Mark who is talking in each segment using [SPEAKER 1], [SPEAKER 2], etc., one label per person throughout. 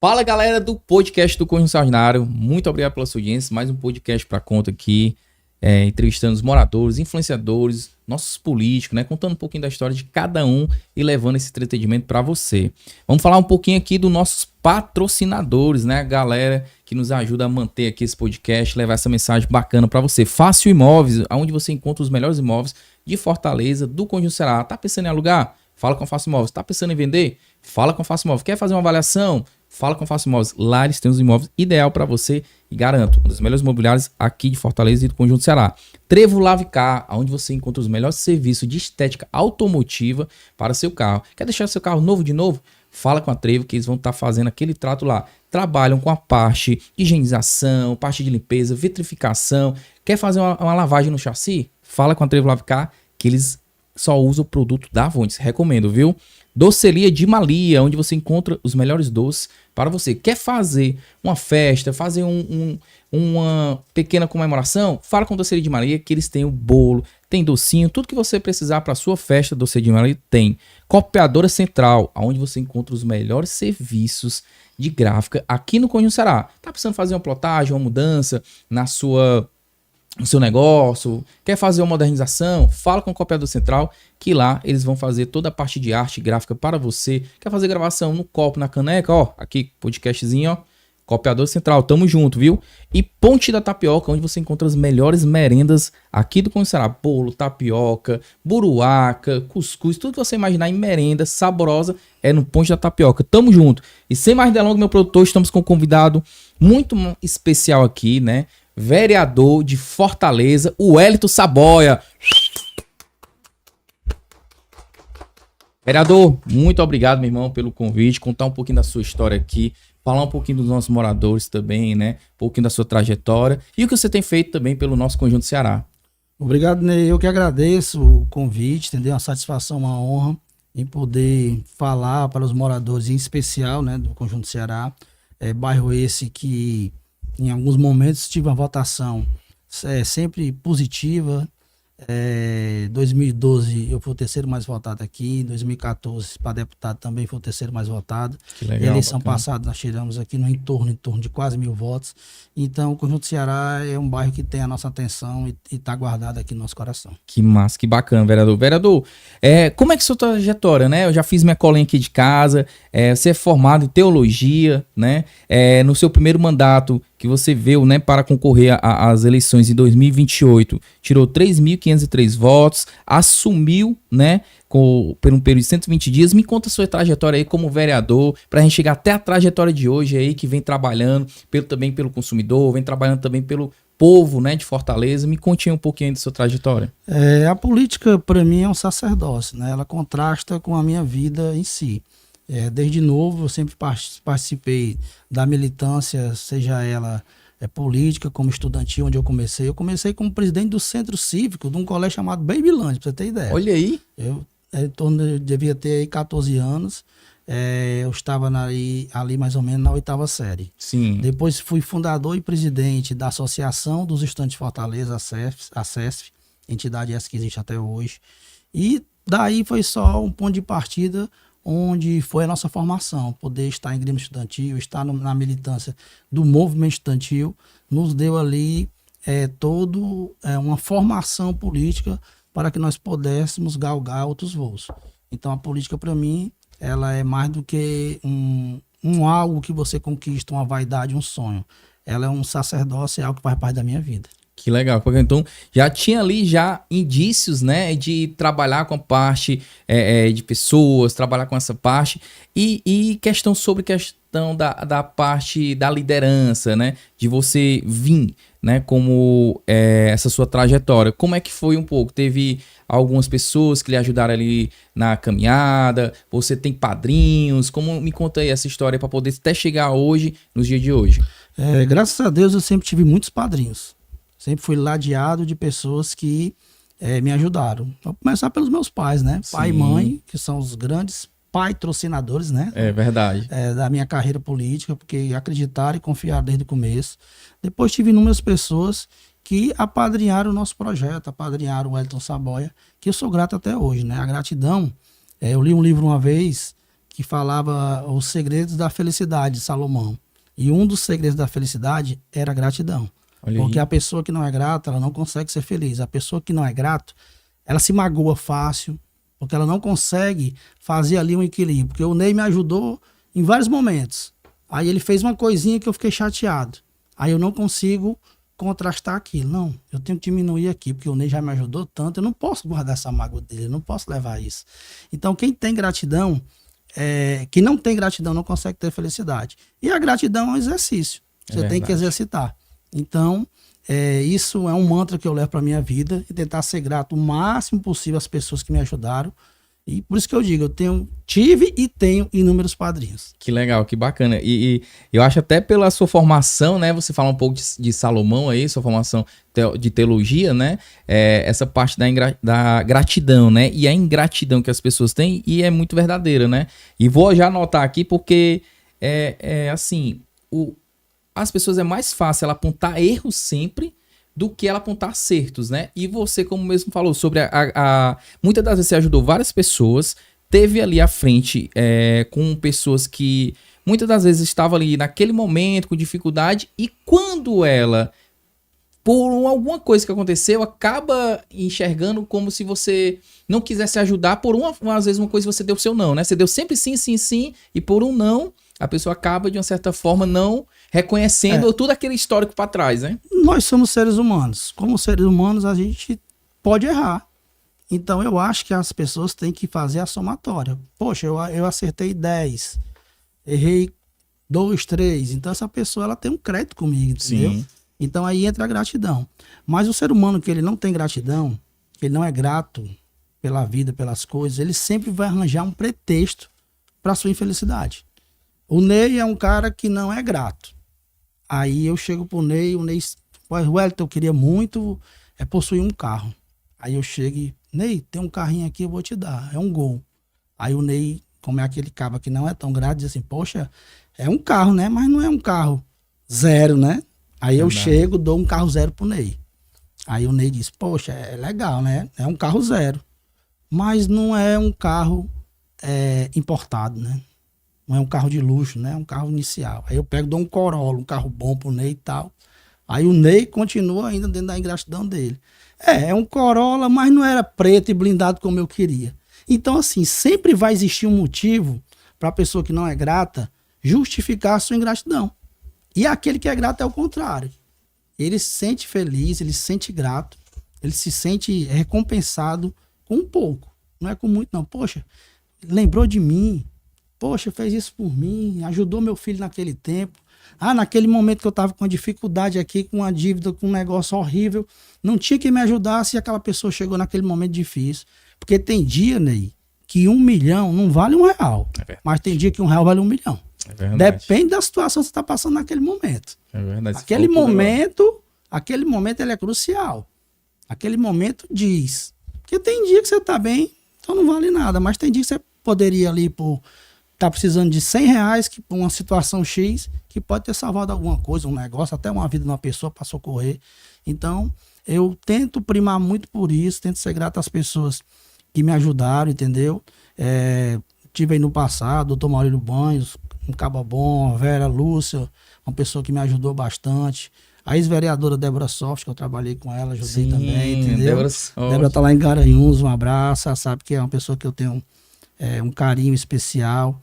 [SPEAKER 1] Fala, galera do podcast do Conjunto Extraordinário. Muito obrigado pela sua audiência. Mais um podcast para conta aqui, entrevistando os moradores, influenciadores, nossos políticos, né? Contando um pouquinho da história de cada um e levando esse entretenimento para você. Vamos falar um pouquinho aqui dos nossos patrocinadores, né? A galera que nos ajuda a manter aqui esse podcast, levar essa mensagem bacana para você. Fácil Imóveis, onde você encontra os melhores imóveis de Fortaleza, do Conjunto Ceará. Tá pensando em alugar? Fala com a Fácil Imóveis. Tá pensando em vender? Fala com a Fácil Imóveis. Quer fazer uma avaliação? Fala com a Fácil Imóveis. Lá eles têm os imóveis ideal para você e garanto, um dos melhores imobiliários aqui de Fortaleza e do Conjunto Ceará. Trevo Lavicar, onde você encontra os melhores serviços de estética automotiva para seu carro. Quer deixar seu carro novo de novo? Fala com a Trevo que eles vão estar fazendo aquele trato lá. Trabalham com a parte de higienização, parte de limpeza, vitrificação. Quer fazer uma lavagem no chassi? Fala com a Trevo Lavicar que eles só usam o produto da Avontes. Recomendo, viu? Doceria de Malia, onde você encontra os melhores doces para você. Quer fazer uma festa, fazer uma pequena comemoração? Fala com a Doceria de Malia que eles têm o bolo, tem docinho, tudo que você precisar para sua festa, Doceria de Malia tem. Copiadora Central, onde você encontra os melhores serviços de gráfica aqui no Conjunto Ceará. Tá precisando fazer uma plotagem, uma mudança no seu negócio, quer fazer uma modernização, fala com o Copiador Central, que lá eles vão fazer toda a parte de arte gráfica para você. Quer fazer gravação no copo, na caneca, ó, aqui, podcastzinho, ó, Copiador Central, tamo junto, viu? E Ponte da Tapioca, onde você encontra as melhores merendas aqui do Conjunto Ceará. Bolo, tapioca, buruaca, cuscuz, tudo que você imaginar em merenda saborosa é no Ponte da Tapioca. Tamo junto. E sem mais delongas, meu produtor, estamos com um convidado muito especial aqui, né? Vereador de Fortaleza, o Wellington Saboia. Vereador, muito obrigado, meu irmão, pelo convite, contar um pouquinho da sua história aqui, falar um pouquinho dos nossos moradores também, né? Um pouquinho da sua trajetória e o que você tem feito também pelo nosso Conjunto Ceará.
[SPEAKER 2] Obrigado, Ney. Eu que agradeço o convite, entendeu? Uma satisfação, uma honra em poder falar para os moradores, em especial, né, do Conjunto Ceará. Bairro esse que em alguns momentos tive uma votação sempre positiva. 2012 eu fui o terceiro mais votado aqui. Em 2014 para deputado também fui o terceiro mais votado.
[SPEAKER 1] Que legal,
[SPEAKER 2] eleição
[SPEAKER 1] bacana.
[SPEAKER 2] passada nós tiramos aqui em torno de quase 1.000 votos. Então o Conjunto Ceará é um bairro que tem a nossa atenção e está guardado aqui no nosso coração. Que
[SPEAKER 1] massa, que bacana, vereador. Vereador, como é que é a sua trajetória, né? Eu já fiz minha colinha aqui de casa, você é formado em teologia, né? No seu primeiro mandato que você veio, né, para concorrer às eleições em 2028, tirou 3.503 votos, assumiu, né, por um período de 120 dias. Me conta a sua trajetória aí como vereador, para a gente chegar até a trajetória de hoje aí, que vem trabalhando também pelo consumidor, vem trabalhando também pelo povo, né, de Fortaleza. Me conte um pouquinho da sua trajetória.
[SPEAKER 2] A política, para mim, é um sacerdócio, né? Ela contrasta com a minha vida em si. Desde novo eu sempre participei da militância, seja ela política, como estudantil, onde eu comecei. Eu comecei como presidente do centro cívico de um colégio chamado Babylândia, pra você ter ideia.
[SPEAKER 1] Olha aí.
[SPEAKER 2] Eu devia ter aí 14 anos, eu estava ali mais ou menos na 8ª série.
[SPEAKER 1] Sim.
[SPEAKER 2] Depois fui fundador e presidente da Associação dos Estudantes de Fortaleza, a CESF, entidade essa que existe até hoje. E daí foi só um ponto de partida onde foi a nossa formação. Poder estar em Grêmio Estudantil, estar na militância do movimento estudantil, nos deu ali uma formação política para que nós pudéssemos galgar outros voos. Então a política, para mim, ela é mais do que um algo que você conquista, uma vaidade, um sonho. Ela é um sacerdócio, é algo que faz parte da minha vida.
[SPEAKER 1] Que legal, porque então já tinha ali indícios, né, de trabalhar com a parte de pessoas, trabalhar com essa parte e questão da parte da liderança, né, de você vir, né, como essa sua trajetória. Como é que foi um pouco? Teve algumas pessoas que lhe ajudaram ali na caminhada? Você tem padrinhos? Me conta aí essa história para poder até chegar hoje, nos dias de hoje.
[SPEAKER 2] Graças a Deus eu sempre tive muitos padrinhos. Sempre fui ladeado de pessoas que me ajudaram. Vou começar pelos meus pais, né?
[SPEAKER 1] Sim.
[SPEAKER 2] Pai e mãe, que são os grandes patrocinadores, né?
[SPEAKER 1] É verdade.
[SPEAKER 2] Da minha carreira política, porque acreditaram e confiaram desde o começo. Depois tive inúmeras pessoas que apadrinharam o nosso projeto, apadrinharam o Wellington Saboia, que eu sou grato até hoje, né? A gratidão, eu li um livro uma vez que falava os segredos da felicidade de Salomão. E um dos segredos da felicidade era a gratidão.
[SPEAKER 1] Olha
[SPEAKER 2] Porque
[SPEAKER 1] aí.
[SPEAKER 2] a pessoa que não é grata, ela não consegue ser feliz. A pessoa que não é grata, ela se magoa fácil, porque ela não consegue fazer ali um equilíbrio. Porque o Ney me ajudou em vários momentos. Aí ele fez uma coisinha que eu fiquei chateado. Aí eu não consigo contrastar aquilo. Não, eu tenho que diminuir aqui, porque o Ney já me ajudou tanto, eu não posso guardar essa mágoa dele, eu não posso levar isso. Então, quem tem gratidão, quem não tem gratidão não consegue ter felicidade. E a gratidão é um exercício, você tem que exercitar. Então, isso é um mantra que eu levo para minha vida, e tentar ser grato o máximo possível às pessoas que me ajudaram. E por isso que eu digo, tive e tenho inúmeros padrinhos.
[SPEAKER 1] Que legal, que bacana. E eu acho até pela sua formação, né? Você fala um pouco de Salomão aí, sua formação de teologia, né? Essa parte da gratidão, né? E a ingratidão que as pessoas têm, e é muito verdadeira, né? E vou já anotar aqui porque, assim, as pessoas é mais fácil ela apontar erros sempre do que ela apontar acertos, né? E você, como mesmo falou, sobre muitas das vezes você ajudou várias pessoas, teve ali à frente com pessoas que muitas das vezes estavam ali naquele momento com dificuldade, e quando ela, por alguma coisa que aconteceu, acaba enxergando como se você não quisesse ajudar por às vezes uma coisa que você deu seu não, né? Você deu sempre sim, sim, sim, e por um não, a pessoa acaba de uma certa forma não reconhecendo tudo aquele histórico para trás, né?
[SPEAKER 2] Nós somos seres humanos. Como seres humanos, a gente pode errar. Então, eu acho que as pessoas têm que fazer a somatória. Poxa, eu acertei 10, errei 2, 3. Então, essa pessoa ela tem um crédito comigo, entendeu?
[SPEAKER 1] Sim.
[SPEAKER 2] Então, aí entra a gratidão. Mas o ser humano que ele não tem gratidão, que ele não é grato pela vida, pelas coisas, ele sempre vai arranjar um pretexto para sua infelicidade. O Ney é um cara que não é grato. Aí eu chego pro Ney, o Ney, Wellington, eu queria muito possuir um carro. Aí eu chego e, Ney, tem um carrinho aqui, eu vou te dar, é um Gol. Aí o Ney, como é aquele cabo que não é tão grato, diz assim, poxa, é um carro, né? Mas não é um carro zero, né? Aí eu chego, dou um carro zero pro Ney. Aí o Ney diz, poxa, é legal, né? É um carro zero. Mas não é um carro importado, né? Não é um carro de luxo, né? É um carro inicial. Aí eu pego, dou um Corolla, um carro bom pro Ney e tal. Aí o Ney continua ainda dentro da ingratidão dele. É um Corolla, mas não era preto e blindado como eu queria. Então, assim, sempre vai existir um motivo para a pessoa que não é grata justificar a sua ingratidão. E aquele que é grato é o contrário. Ele se sente feliz, ele se sente grato, ele se sente recompensado com um pouco. Não é com muito, não. Poxa, lembrou de mim. Poxa, fez isso por mim, ajudou meu filho naquele tempo. Naquele momento que eu estava com uma dificuldade aqui, com uma dívida, com um negócio horrível, não tinha que me ajudar se aquela pessoa chegou naquele momento difícil. Porque tem dia, Ney, que 1 milhão não vale R$1, mas tem dia que R$1 vale 1 milhão.
[SPEAKER 1] É verdade.
[SPEAKER 2] Depende da situação que você está passando naquele momento.
[SPEAKER 1] É verdade.
[SPEAKER 2] Aquele momento ele é crucial. Aquele momento diz. Porque tem dia que você está bem, então não vale nada, mas tem dia que você poderia ali tá precisando de R$100 que por uma situação X que pode ter salvado alguma coisa, um negócio, até uma vida de uma pessoa para socorrer. Então, eu tento primar muito por isso, tento ser grato às pessoas que me ajudaram, entendeu? Tive aí no passado, doutor Maurílio Banhos, um caba bom, a Vera Lúcia, uma pessoa que me ajudou bastante. A ex-vereadora Débora Soft, que eu trabalhei com ela, ajudei também, entendeu? Débora tá lá em Garanhuns, um abraço, ela sabe que é uma pessoa que eu tenho um carinho especial.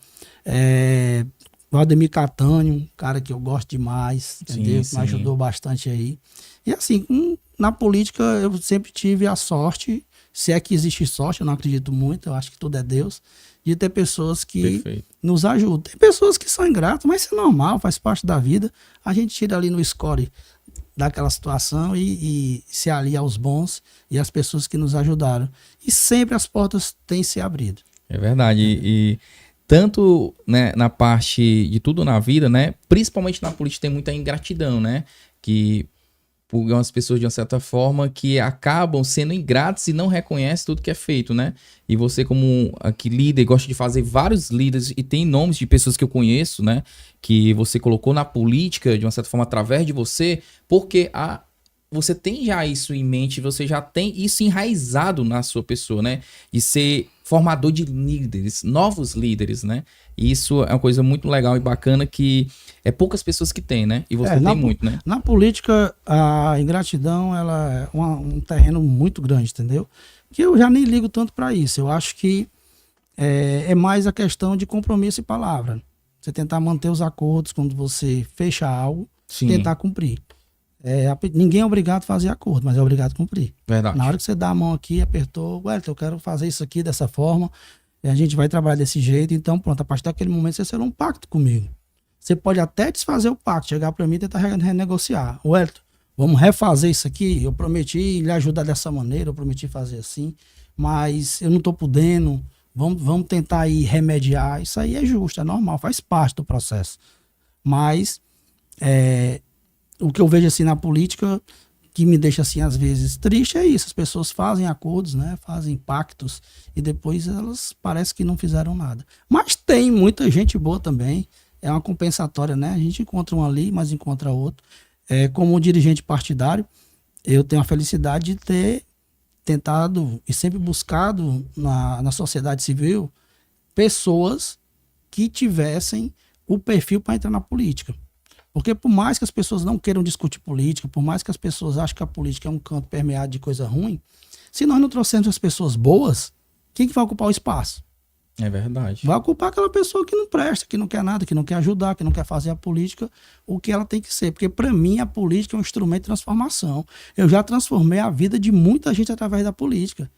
[SPEAKER 2] Valdemir Catânio, um cara que eu gosto demais, entendeu?
[SPEAKER 1] Sim,
[SPEAKER 2] me ajudou bastante aí. E assim, na política eu sempre tive a sorte, se é que existe sorte, eu não acredito muito, eu acho que tudo é Deus, de ter pessoas que nos ajudam. Tem pessoas que são ingratas, mas isso é normal, faz parte da vida. A gente tira ali no score daquela situação e se alia aos bons e às pessoas que nos ajudaram. E sempre as portas têm se abrido.
[SPEAKER 1] É verdade. E tanto, né, na parte de tudo na vida, né, principalmente na política tem muita ingratidão, né, que por algumas pessoas de uma certa forma que acabam sendo ingratos e não reconhecem tudo que é feito, né, e você como aqui líder, gosta de fazer vários líderes e tem nomes de pessoas que eu conheço, né, que você colocou na política de uma certa forma através de você, porque você tem já isso em mente, você já tem isso enraizado na sua pessoa, né, de ser formador de líderes, novos líderes, né? E isso é uma coisa muito legal e bacana que é poucas pessoas que têm, né? E você tem muito, né?
[SPEAKER 2] Na política, a ingratidão, ela é um terreno muito grande, entendeu? Que eu já nem ligo tanto para isso. Eu acho que é mais a questão de compromisso e palavra. Você tentar manter os acordos quando você fecha algo,
[SPEAKER 1] Sim.
[SPEAKER 2] tentar cumprir. Ninguém é obrigado a fazer acordo, mas é obrigado a cumprir.
[SPEAKER 1] Verdade.
[SPEAKER 2] Na hora que você dá a mão aqui, apertou, Wellington, eu quero fazer isso aqui dessa forma, e a gente vai trabalhar desse jeito, então pronto, a partir daquele momento você será um pacto comigo. Você pode até desfazer o pacto, chegar para mim e tentar renegociar. Wellington, vamos refazer isso aqui, eu prometi lhe ajudar dessa maneira, eu prometi fazer assim, mas eu não estou podendo, vamos tentar aí remediar. Isso aí é justo, é normal, faz parte do processo. Mas o que eu vejo assim na política, que me deixa assim às vezes triste, é isso. As pessoas fazem acordos, né? Fazem pactos e depois elas parece que não fizeram nada. Mas tem muita gente boa também. É uma compensatória, né? A gente encontra um ali, mas encontra outro. Como dirigente partidário, eu tenho a felicidade de ter tentado e sempre buscado na sociedade civil pessoas que tivessem o perfil para entrar na política. Porque por mais que as pessoas não queiram discutir política, por mais que as pessoas achem que a política é um campo permeado de coisa ruim, se nós não trouxermos as pessoas boas, quem que vai ocupar o espaço?
[SPEAKER 1] É verdade.
[SPEAKER 2] Vai ocupar aquela pessoa que não presta, que não quer nada, que não quer ajudar, que não quer fazer a política o que ela tem que ser. Porque para mim a política é um instrumento de transformação. Eu já transformei a vida de muita gente através da política.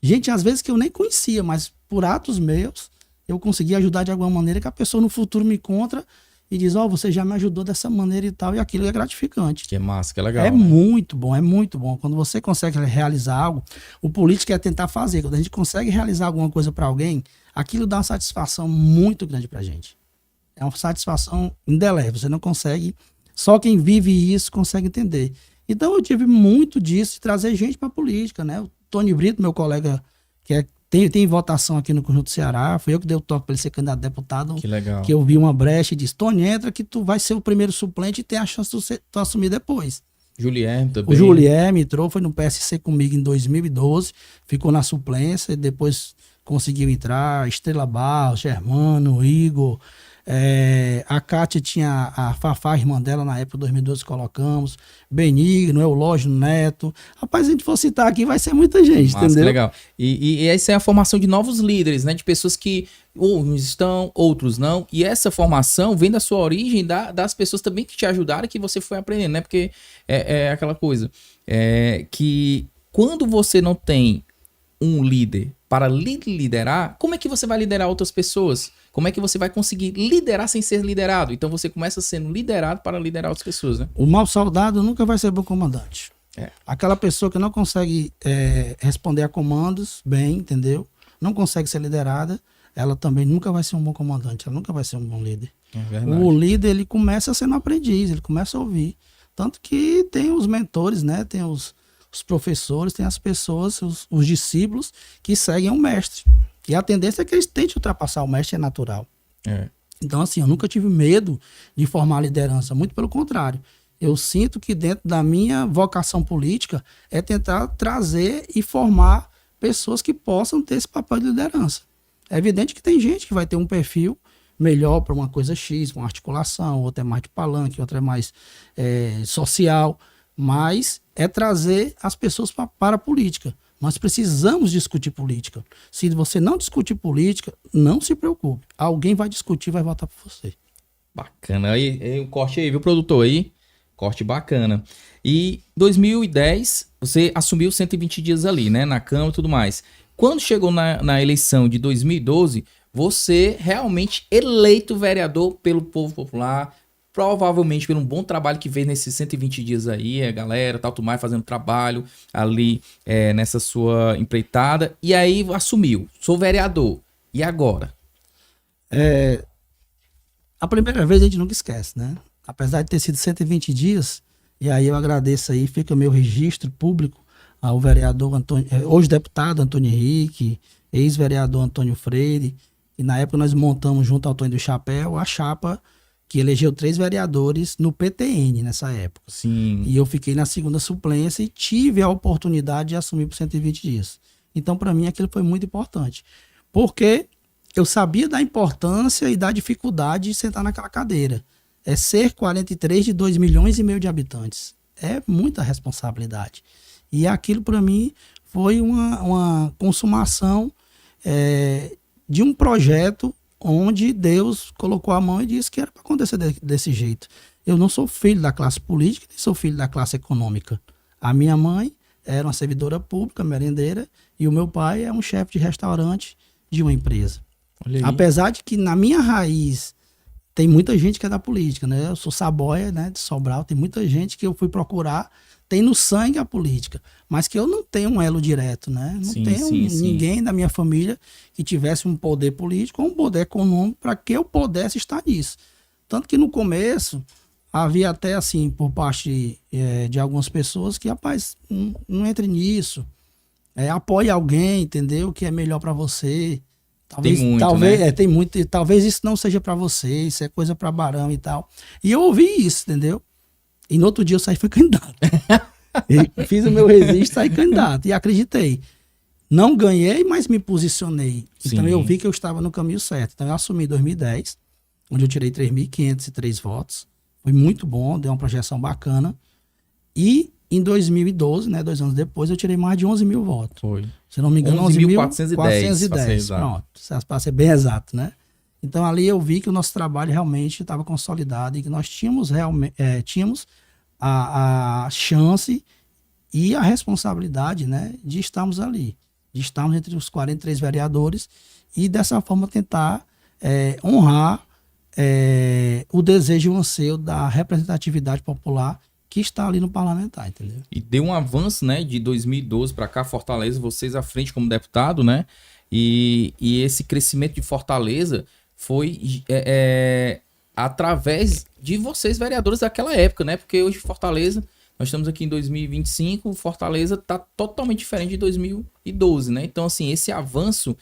[SPEAKER 2] Gente, às vezes que eu nem conhecia, mas por atos meus, eu consegui ajudar de alguma maneira que a pessoa no futuro me encontra e diz, você já me ajudou dessa maneira e tal, e aquilo é gratificante.
[SPEAKER 1] Que é massa, que é legal.
[SPEAKER 2] É, né? Muito bom, é muito bom. Quando você consegue realizar algo, o político é tentar fazer. Quando a gente consegue realizar alguma coisa para alguém, aquilo dá uma satisfação muito grande pra gente. É uma satisfação indelével. Você não consegue, só quem vive isso consegue entender. Então eu tive muito disso, de trazer gente pra política, né? O Tony Brito, meu colega, que tem votação aqui no Conjunto Ceará, foi eu que dei o toque para ele ser candidato a deputado.
[SPEAKER 1] Que legal.
[SPEAKER 2] Que eu vi uma brecha e disse, Tony, entra que tu vai ser o primeiro suplente e tem a chance de tu assumir depois.
[SPEAKER 1] Julierme também.
[SPEAKER 2] O Julierme entrou, foi no PSC comigo em 2012, ficou na suplência e depois conseguiu entrar, Estrela Barros, Germano, Igor, a Kátia tinha a Fafá, irmã dela, na época de 2012 colocamos, Benigno, Eulógio Neto. Rapaz, se a gente for citar aqui, vai ser muita gente,
[SPEAKER 1] massa,
[SPEAKER 2] entendeu?
[SPEAKER 1] Legal. E essa é a formação de novos líderes, né? De pessoas que uns estão, outros não. E essa formação vem da sua origem, das pessoas também que te ajudaram, que você foi aprendendo, né? Porque é aquela coisa que quando você não tem um líder para liderar, como é que você vai liderar outras pessoas? Como é que você vai conseguir liderar sem ser liderado? Então você começa sendo liderado para liderar outras pessoas, né?
[SPEAKER 2] O mau soldado nunca vai ser bom comandante. Aquela pessoa que não consegue responder a comandos bem, entendeu? Não consegue ser liderada, ela também nunca vai ser um bom comandante, ela nunca vai ser um bom líder. O líder, ele começa sendo aprendiz, ele começa a ouvir. Tanto que tem os mentores, né? Tem os professores, tem as pessoas, os discípulos que seguem o mestre. E a tendência é que eles tentem ultrapassar o mestre, é natural. Então, assim, eu nunca tive medo de formar liderança, muito pelo contrário. Eu sinto que dentro da minha vocação política é tentar trazer e formar pessoas que possam ter esse papel de liderança. É evidente que tem gente que vai ter um perfil melhor para uma coisa X, uma articulação, outra é mais de palanque, outra é mais social, mas é trazer as pessoas para a política. Nós precisamos discutir política. Se você não discutir política, não se preocupe. Alguém vai discutir, vai votar por você.
[SPEAKER 1] Bacana. Aí, o corte aí, viu, produtor? Aí, corte bacana. E 2010, você assumiu 120 dias ali, né? Na Câmara e tudo mais. Quando chegou na eleição de 2012, você realmente eleito vereador pelo povo popular, provavelmente pelo um bom trabalho que fez nesses 120 dias aí, a galera, tal, tudo mais, fazendo trabalho ali nessa sua empreitada, e aí assumiu, sou vereador, e agora?
[SPEAKER 2] A primeira vez a gente nunca esquece, né? Apesar de ter sido 120 dias, e aí eu agradeço aí, fica meu registro público ao vereador hoje deputado Antônio Henrique, ex-vereador Antônio Freire, e na época nós montamos junto ao Antônio do Chapéu a chapa que elegeu 3 vereadores no PTN nessa época.
[SPEAKER 1] Sim.
[SPEAKER 2] E eu fiquei na segunda suplência e tive a oportunidade de assumir por 120 dias. Então, para mim, aquilo foi muito importante. Porque eu sabia da importância e da dificuldade de sentar naquela cadeira. É ser 43 de 2,5 milhões de habitantes. É muita responsabilidade. E aquilo, para mim, foi uma consumação de um projeto onde Deus colocou a mão e disse que era para acontecer desse jeito. Eu não sou filho da classe política, nem sou filho da classe econômica. A minha mãe era uma servidora pública, merendeira, e o meu pai é um chefe de restaurante de uma empresa. Apesar de que na minha raiz tem muita gente que é da política, né? Eu sou saboia, né, de Sobral, tem muita gente que eu fui procurar, tem no sangue a política, mas que eu não tenho um elo direto, né? Não tenho ninguém da minha família que tivesse um poder político ou um poder econômico para que eu pudesse estar nisso. Tanto que no começo havia até assim, por parte de algumas pessoas que, rapaz, não entre nisso, apoie alguém, entendeu? Que é melhor para você. Talvez,
[SPEAKER 1] tem muito, né?
[SPEAKER 2] Tem muito, e talvez isso não seja para você, isso é coisa para barão e tal. E eu ouvi isso, entendeu? E no outro dia eu saí e fui candidato. Fiz o meu registro, saí candidato. E acreditei. Não ganhei, mas me posicionei.
[SPEAKER 1] Sim.
[SPEAKER 2] Então eu vi que eu estava no caminho certo. Então eu assumi em 2010, onde eu tirei 3.503 votos. Foi muito bom, deu uma projeção bacana. E em 2012, né, 2 anos depois, eu tirei mais de 11 mil votos.
[SPEAKER 1] Foi.
[SPEAKER 2] Se não me engano,
[SPEAKER 1] 11.410.
[SPEAKER 2] Pronto, para ser bem exato, né? Então ali eu vi que o nosso trabalho realmente estava consolidado e que nós tínhamos a chance e a responsabilidade, né, de estarmos ali, de estarmos entre os 43 vereadores e dessa forma tentar honrar o desejo e o anseio da representatividade popular que está ali no parlamentar, entendeu?
[SPEAKER 1] E deu um avanço, né, de 2012 para cá, Fortaleza, vocês à frente como deputado, né? E esse crescimento de Fortaleza foi através de vocês, vereadores daquela época, né? Porque hoje Fortaleza, nós estamos aqui em 2025, Fortaleza está totalmente diferente de 2012, né? Então, assim, esse avanço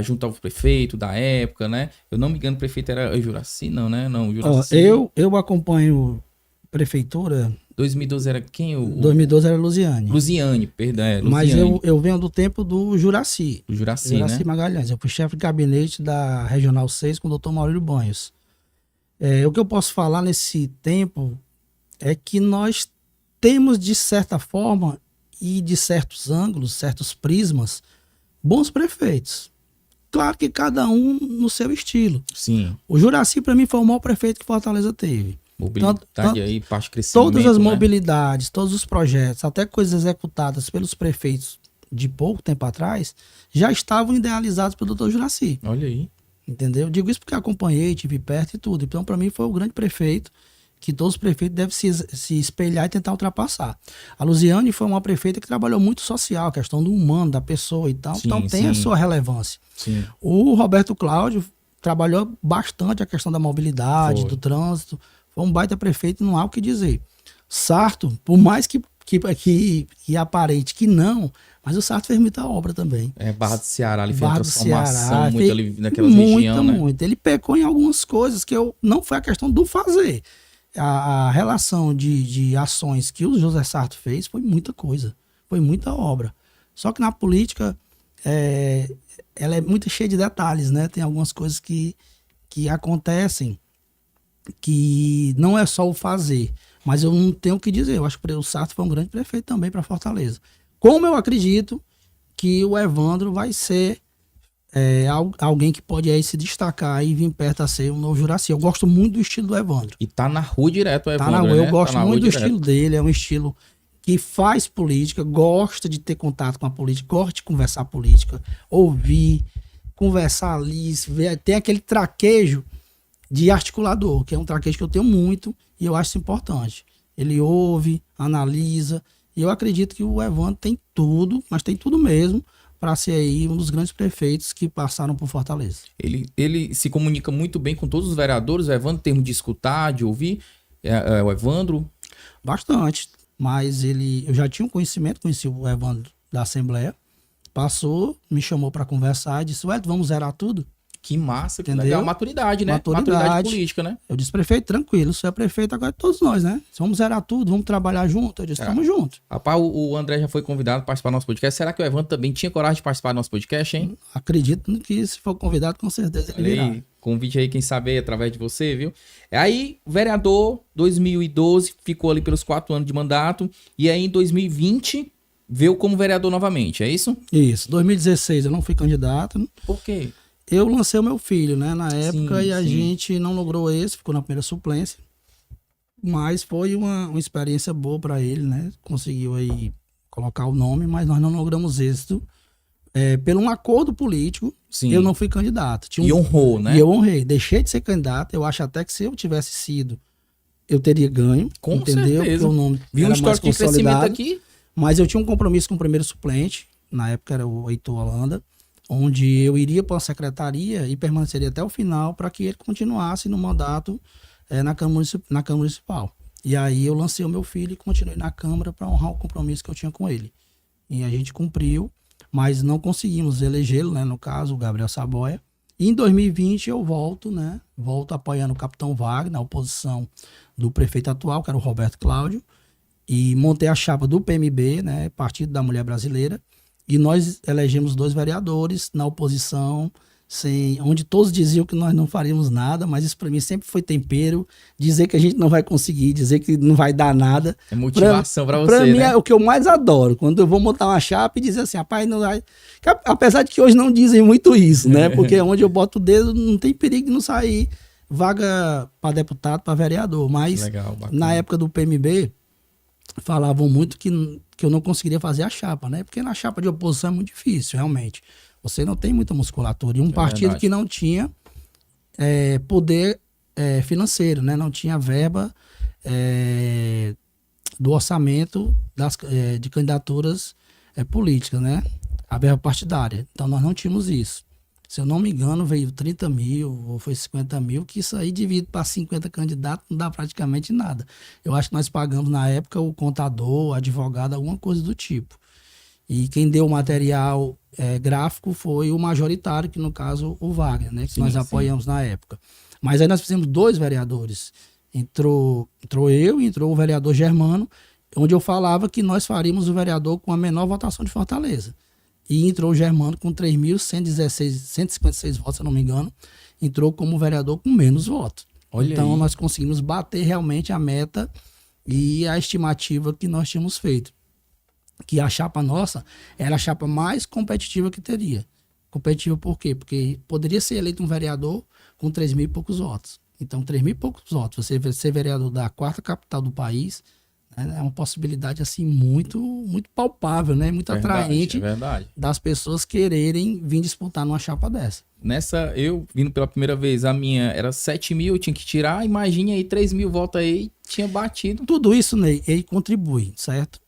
[SPEAKER 1] junto ao prefeito da época, né? Eu não me engano, o prefeito era Juraci, não, né? Não, Juraci.
[SPEAKER 2] Eu acompanho prefeitura.
[SPEAKER 1] 2012 era quem?
[SPEAKER 2] 2012 era Luziane.
[SPEAKER 1] Luziane, perdão. Luziane.
[SPEAKER 2] Mas eu venho do tempo do Juraci.
[SPEAKER 1] Do Juraci, né?
[SPEAKER 2] Magalhães. Eu fui chefe de gabinete da Regional 6 com o Dr. Maurílio Banhos. O que eu posso falar nesse tempo é que nós temos, de certa forma, e de certos ângulos, certos prismas, bons prefeitos. Claro que cada um no seu estilo.
[SPEAKER 1] Sim.
[SPEAKER 2] O Juraci, para mim, foi o maior prefeito que Fortaleza teve.
[SPEAKER 1] Mobilidade aí, parte de crescimento.
[SPEAKER 2] Todas as mobilidades, todos os projetos, até coisas executadas pelos prefeitos de pouco tempo atrás, já estavam idealizados pelo Dr. Juraci.
[SPEAKER 1] Olha aí.
[SPEAKER 2] Entendeu? Digo isso porque acompanhei, tive perto e tudo. Então, para mim, foi o grande prefeito que todos os prefeitos devem se espelhar e tentar ultrapassar. A Luziane foi uma prefeita que trabalhou muito social, a questão do humano, da pessoa e tal. Sim, então, tem a sua relevância.
[SPEAKER 1] Sim.
[SPEAKER 2] O Roberto Cláudio trabalhou bastante a questão da mobilidade, do trânsito. Foi um baita prefeito, não há o que dizer. Sarto, por mais que aparente que não, mas o Sarto fez muita obra também.
[SPEAKER 1] Barra do Ceará, ele fez uma transformação muito ali naquela região, né?
[SPEAKER 2] Muito. Ele pecou em algumas coisas que não foi a questão do fazer. A relação de ações que o José Sarto fez foi muita coisa, foi muita obra. Só que na política, ela é muito cheia de detalhes, né? Tem algumas coisas que acontecem que não é só o fazer, mas eu não tenho o que dizer. Eu acho que o Sarto foi um grande prefeito também para Fortaleza. Como eu acredito que o Evandro vai ser alguém que pode aí se destacar e vir perto a ser um novo Juraci. Eu gosto muito do estilo do Evandro.
[SPEAKER 1] E tá na rua direto o Evandro,
[SPEAKER 2] tá na rua,
[SPEAKER 1] né?
[SPEAKER 2] Eu gosto muito do estilo dele, é um estilo que faz política, gosta de ter contato com a política, gosta de conversar política, ouvir, conversar ali, tem aquele traquejo de articulador, que é um traquejo que eu tenho muito e eu acho isso importante. Ele ouve, analisa, e eu acredito que o Evandro tem tudo, mas tem tudo mesmo, para ser aí um dos grandes prefeitos que passaram por Fortaleza.
[SPEAKER 1] Ele se comunica muito bem com todos os vereadores, o Evandro, em termos de escutar, de ouvir, o Evandro?
[SPEAKER 2] Bastante, mas eu já tinha um conhecimento, conheci o Evandro da Assembleia, passou, me chamou para conversar e disse, vamos zerar tudo?
[SPEAKER 1] Que massa, que
[SPEAKER 2] Entendeu?
[SPEAKER 1] legal. Maturidade, né? Maturidade política, né?
[SPEAKER 2] Eu disse, prefeito, tranquilo, você é prefeito agora de todos nós, né? Vamos zerar tudo, vamos trabalhar junto. Eu disse, tamo junto.
[SPEAKER 1] Rapaz, o André já foi convidado para participar do nosso podcast. Será que o Evandro também tinha coragem de participar do nosso podcast, hein?
[SPEAKER 2] Acredito que se for convidado, com certeza ele virá.
[SPEAKER 1] Convite aí, quem sabe, aí, através de você, viu? Aí, vereador, 2012, ficou ali pelos 4 anos de mandato. E aí, em 2020, veio como vereador novamente, é isso?
[SPEAKER 2] Isso. 2016 eu não fui candidato.
[SPEAKER 1] Por quê?
[SPEAKER 2] Eu lancei o meu filho, né, na época,
[SPEAKER 1] Sim,
[SPEAKER 2] e a
[SPEAKER 1] sim.
[SPEAKER 2] gente não logrou esse, ficou na primeira suplência. Mas foi uma experiência boa para ele, né? Conseguiu aí colocar o nome, mas nós não logramos êxito. Pelo um acordo político,
[SPEAKER 1] Sim.
[SPEAKER 2] eu não fui candidato.
[SPEAKER 1] E honrou, né?
[SPEAKER 2] E eu honrei. Deixei de ser candidato. Eu acho até que se eu tivesse sido, eu teria ganho.
[SPEAKER 1] Com
[SPEAKER 2] entendeu?
[SPEAKER 1] certeza.
[SPEAKER 2] Porque o nome
[SPEAKER 1] Viu um
[SPEAKER 2] era mais
[SPEAKER 1] histórico de crescimento
[SPEAKER 2] consolidado.
[SPEAKER 1] aqui?
[SPEAKER 2] Mas eu tinha um compromisso com o primeiro suplente, na época era o Heitor Holanda, onde eu iria para a secretaria e permaneceria até o final para que ele continuasse no mandato na Câmara Municipal. E aí eu lancei o meu filho e continuei na Câmara para honrar o compromisso que eu tinha com ele. E a gente cumpriu, mas não conseguimos elegê-lo, né? No caso, o Gabriel Saboia. E em 2020 eu volto, né? Volto apoiando o capitão Wagner, na oposição do prefeito atual, que era o Roberto Cláudio. E montei a chapa do PMB, né, Partido da Mulher Brasileira, e nós elegemos 2 vereadores na oposição, onde todos diziam que nós não faríamos nada, mas isso para mim sempre foi tempero, dizer que a gente não vai conseguir, dizer que não vai dar nada.
[SPEAKER 1] É motivação para você,
[SPEAKER 2] Para mim,
[SPEAKER 1] né?
[SPEAKER 2] é o que eu mais adoro, quando eu vou montar uma chapa e dizer assim, rapaz, não vai... Apesar de que hoje não dizem muito isso, né, porque onde eu boto o dedo não tem perigo de não sair vaga para deputado, para vereador, mas
[SPEAKER 1] Legal,
[SPEAKER 2] na época do PMB, falavam muito que eu não conseguiria fazer a chapa, né? Porque na chapa de oposição é muito difícil, realmente. Você não tem muita musculatura. E um partido
[SPEAKER 1] verdade.
[SPEAKER 2] que não tinha poder financeiro, né? Não tinha verba do orçamento de candidaturas políticas, né? A verba partidária. Então nós não tínhamos isso. Se eu não me engano, veio 30 mil ou foi 50 mil, que isso aí dividido para 50 candidatos não dá praticamente nada. Eu acho que nós pagamos na época o contador, o advogado, alguma coisa do tipo. E quem deu o material gráfico foi o majoritário, que no caso o Wagner, né? Que
[SPEAKER 1] Sim,
[SPEAKER 2] nós apoiamos na época. Mas aí nós fizemos 2 vereadores. Entrou eu e entrou o vereador Germano, onde eu falava que nós faríamos o vereador com a menor votação de Fortaleza. E entrou o Germano com 3.156 votos, se eu não me engano. Entrou como vereador com menos votos.
[SPEAKER 1] Olha
[SPEAKER 2] então,
[SPEAKER 1] aí.
[SPEAKER 2] nós conseguimos bater realmente a meta e a estimativa que nós tínhamos feito. Que a chapa nossa era a chapa mais competitiva que teria. Competitiva por quê? Porque poderia ser eleito um vereador com 3 mil e poucos votos. Então, 3 mil e poucos votos, você ser vereador da 4ª capital do país, é uma possibilidade assim muito, muito palpável, né? Muito atraente das pessoas quererem vir disputar numa chapa dessa.
[SPEAKER 1] Nessa, eu vindo pela primeira vez, a minha era 7 mil, eu tinha que tirar, imagine aí 3 mil votos aí, tinha batido.
[SPEAKER 2] Tudo isso, Ney, ele contribui, certo?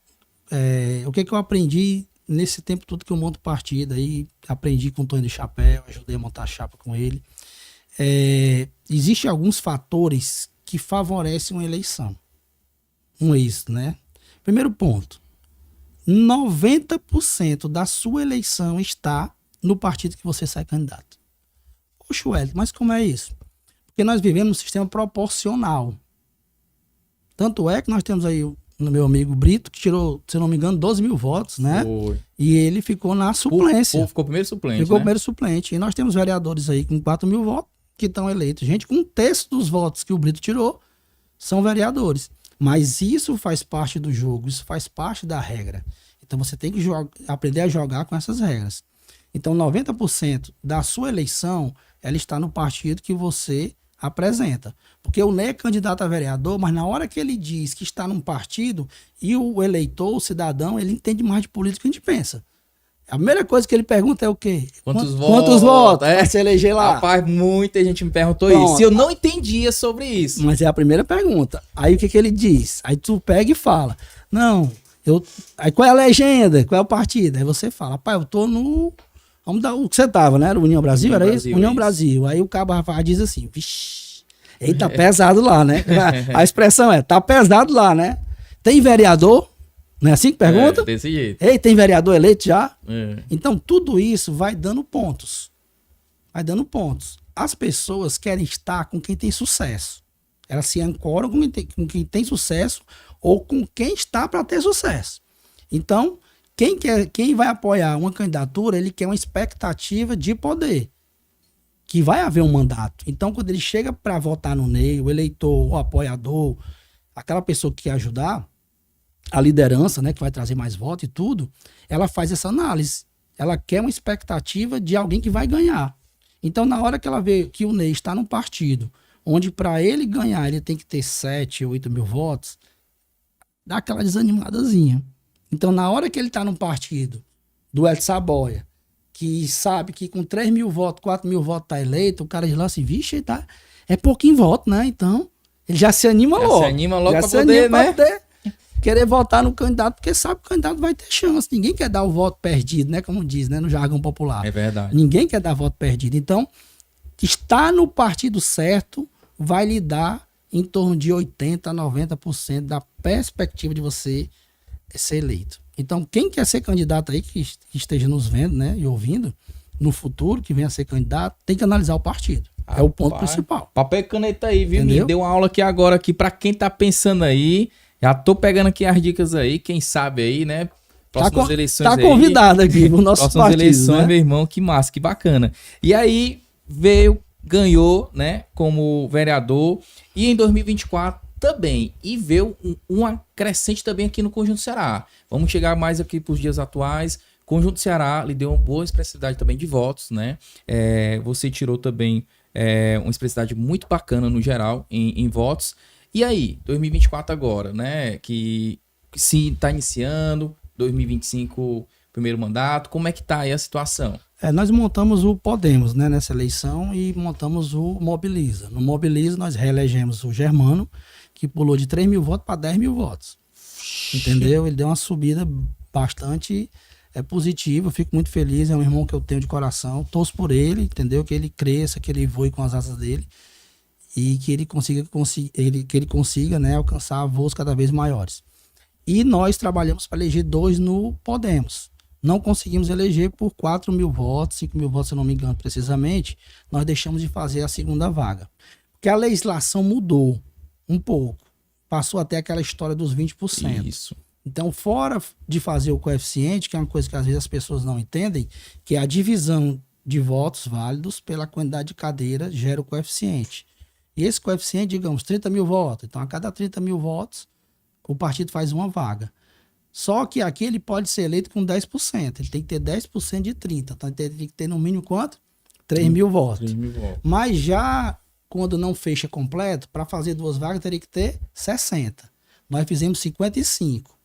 [SPEAKER 2] O que eu aprendi nesse tempo todo que eu monto partido aí, aprendi com o Tonho de Chapéu, ajudei a montar a chapa com ele. Existem alguns fatores que favorecem uma eleição. Isso, né? Primeiro ponto, 90% da sua eleição está no partido que você sai candidato. Poxa, Wellington, mas como é isso? Porque nós vivemos um sistema proporcional. Tanto é que nós temos aí o meu amigo Brito, que tirou, se não me engano, 12 mil votos, né?
[SPEAKER 1] Foi.
[SPEAKER 2] E ele ficou na suplência.
[SPEAKER 1] Ficou primeiro suplente,
[SPEAKER 2] Ficou
[SPEAKER 1] né?
[SPEAKER 2] primeiro suplente. E nós temos vereadores aí com 4 mil votos que estão eleitos. Gente, com 1/3 dos votos que o Brito tirou são vereadores. Mas isso faz parte do jogo, isso faz parte da regra. Então você tem que aprender a jogar com essas regras. Então 90% da sua eleição, ela está no partido que você apresenta. Porque o Ney é candidato a vereador, mas na hora que ele diz que está num partido, e o eleitor, o cidadão, ele entende mais de política que a gente pensa. A primeira coisa que ele pergunta é o quê?
[SPEAKER 1] Quantos
[SPEAKER 2] votos pra se eleger lá?
[SPEAKER 1] Rapaz, muita gente me perguntou
[SPEAKER 2] Pronto.
[SPEAKER 1] isso. E eu não entendia sobre isso.
[SPEAKER 2] Mas é a primeira pergunta. Aí o que ele diz? Aí tu pega e fala. Não, aí qual é a legenda? Qual é o partido? Aí você fala, rapaz, eu tô no... Vamos dar o que você tava, né? Era União Brasil, era isso? União Brasil. Aí o cabo rapaz diz assim, vixi, eita, tá pesado lá, né? A expressão tá pesado lá, né? Tem vereador? Não é assim que pergunta?
[SPEAKER 1] Desse jeito.
[SPEAKER 2] Ei, tem vereador eleito já?
[SPEAKER 1] É.
[SPEAKER 2] Então, tudo isso vai dando pontos. vai dando pontos. As pessoas querem estar com quem tem sucesso. Elas se ancoram com quem tem sucesso ou com quem está para ter sucesso. Então, quem vai apoiar uma candidatura, ele quer uma expectativa de poder, que vai haver um mandato. Então, quando ele chega para votar no Ney, o eleitor, o apoiador, aquela pessoa que quer ajudar, a liderança, né, que vai trazer mais voto e tudo, ela faz essa análise. Ela quer uma expectativa de alguém que vai ganhar. Então, na hora que ela vê que o Ney está num partido onde para ele ganhar ele tem que ter 7, 8 mil votos, dá aquela desanimadazinha. Então, na hora que ele está num partido do Edson Saboia, que sabe que com 3 mil votos, 4 mil votos tá eleito, o cara diz lá assim, vixe, tá, é pouquinho voto, né? Então, ele já se anima logo.
[SPEAKER 1] Se anima logo
[SPEAKER 2] já
[SPEAKER 1] pra
[SPEAKER 2] se
[SPEAKER 1] poder,
[SPEAKER 2] anima
[SPEAKER 1] né?
[SPEAKER 2] Pra poder querer votar no candidato, porque sabe que o candidato vai ter chance. Ninguém quer dar o voto perdido, né? Como diz, né? No jargão popular.
[SPEAKER 1] É verdade.
[SPEAKER 2] Ninguém quer dar voto perdido. Então, estar no partido certo vai lhe dar em torno de 80% a 90% da perspectiva de você ser eleito. Então, quem quer ser candidato aí, que esteja nos vendo, né, e ouvindo, no futuro, que venha a ser candidato, tem que analisar o partido. É o ponto principal.
[SPEAKER 1] Papel e caneta aí, viu?
[SPEAKER 2] Entendeu?
[SPEAKER 1] Me deu uma aula aqui agora, aqui, pra quem tá pensando aí. Já tô pegando aqui as dicas aí, quem sabe aí, né? Próximas eleições
[SPEAKER 2] tá
[SPEAKER 1] aí.
[SPEAKER 2] convidado aqui pro nosso
[SPEAKER 1] Próximas
[SPEAKER 2] partido,
[SPEAKER 1] eleições,
[SPEAKER 2] né?
[SPEAKER 1] meu irmão, que massa, que bacana. E aí, ganhou, né, como vereador, e em 2024 também, e veio uma crescente também aqui no Conjunto Ceará. Vamos chegar mais aqui para os dias atuais. Conjunto Ceará lhe deu uma boa expressividade também de votos, né? Você tirou também uma expressividade muito bacana no geral em votos. E aí, 2024 agora, né? Que se está iniciando, 2025 primeiro mandato, como é que tá aí a situação?
[SPEAKER 2] Nós montamos o Podemos, né, nessa eleição, e montamos o Mobiliza. No Mobiliza nós reelegemos o Germano, que pulou de 3 mil votos para 10 mil votos. Entendeu? Ele deu uma subida bastante positiva, eu fico muito feliz, é um irmão que eu tenho de coração, torço por ele, entendeu? Que ele cresça, que ele voe com as asas dele e que ele consiga, né, alcançar voos cada vez maiores. E nós trabalhamos para eleger 2 no Podemos. Não conseguimos eleger por 4 mil votos, 5 mil votos, se eu não me engano precisamente, nós deixamos de fazer a segunda vaga. Porque a legislação mudou um pouco. Passou até aquela história dos 20%.
[SPEAKER 1] Isso.
[SPEAKER 2] Então, fora de fazer o coeficiente, que é uma coisa que às vezes as pessoas não entendem, que é a divisão de votos válidos pela quantidade de cadeiras gera o coeficiente. E esse coeficiente, digamos, 30 mil votos. Então, a cada 30 mil votos, o partido faz uma vaga. Só que aqui ele pode ser eleito com 10%. Ele tem que ter 10% de 30%. Então, ele tem que ter no mínimo quanto? 3 mil votos.
[SPEAKER 1] 3 mil votos.
[SPEAKER 2] Mas já quando não fecha completo, para fazer 2 vagas, teria que ter 60. Nós fizemos 55.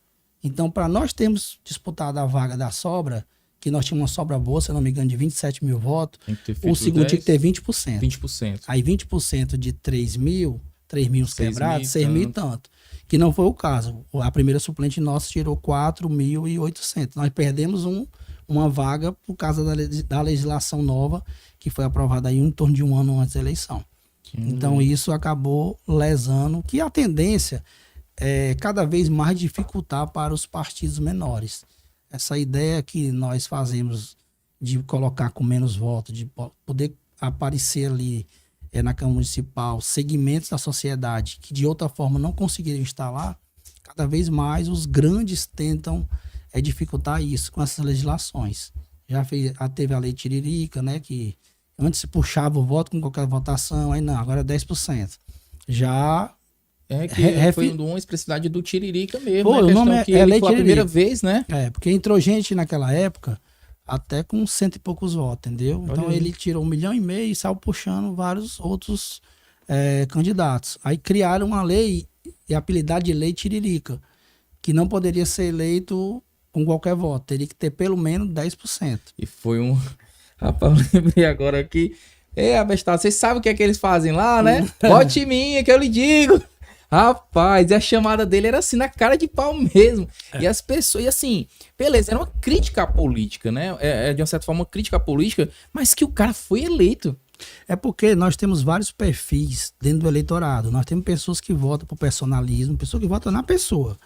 [SPEAKER 2] Então, para nós termos disputado a vaga da sobra, que nós tínhamos uma sobra boa, se eu não me engano, de 27 mil votos, o segundo tinha que ter 20%.
[SPEAKER 1] 20%.
[SPEAKER 2] Aí 20% de 3 mil quebrados, 6 mil e tanto. Que não foi o caso. A primeira suplente nossa tirou 4.800. Nós perdemos uma vaga por causa da legislação nova que foi aprovada aí em torno de um ano antes da eleição. Então isso acabou lesando, que a tendência é cada vez mais dificultar para os partidos menores. Essa ideia que nós fazemos de colocar com menos votos, de poder aparecer ali na Câmara Municipal segmentos da sociedade que de outra forma não conseguiriam estar lá, cada vez mais os grandes tentam dificultar isso com essas legislações. Já teve a lei Tiririca, né, que antes se puxava o voto com qualquer votação, aí não, agora é 10%. Já...
[SPEAKER 1] foi uma expressividade do Tiririca mesmo,
[SPEAKER 2] Pô,
[SPEAKER 1] né?
[SPEAKER 2] O nome
[SPEAKER 1] que ele foi a primeira
[SPEAKER 2] Tiririca.
[SPEAKER 1] vez, né?
[SPEAKER 2] Porque entrou gente naquela época até com 100 e poucos votos, entendeu? Então ele tirou 1,5 milhão e saiu puxando vários outros candidatos. Aí criaram uma lei, e apelidaram de lei Tiririca, que não poderia ser eleito com qualquer voto, teria que ter pelo menos 10%.
[SPEAKER 1] E foi um... Rapaz, eu lembrei agora aqui. Abestado, vocês sabem o que é que eles fazem lá, né? Vote em mim, é que eu lhe digo. Rapaz, e a chamada dele era assim, na cara de pau mesmo. E as pessoas, e assim, beleza, era uma crítica à política, né? De uma certa forma, uma crítica à política, mas que o cara foi eleito.
[SPEAKER 2] É porque nós temos vários perfis dentro do eleitorado. Nós temos pessoas que votam por personalismo, pessoas que votam na pessoa.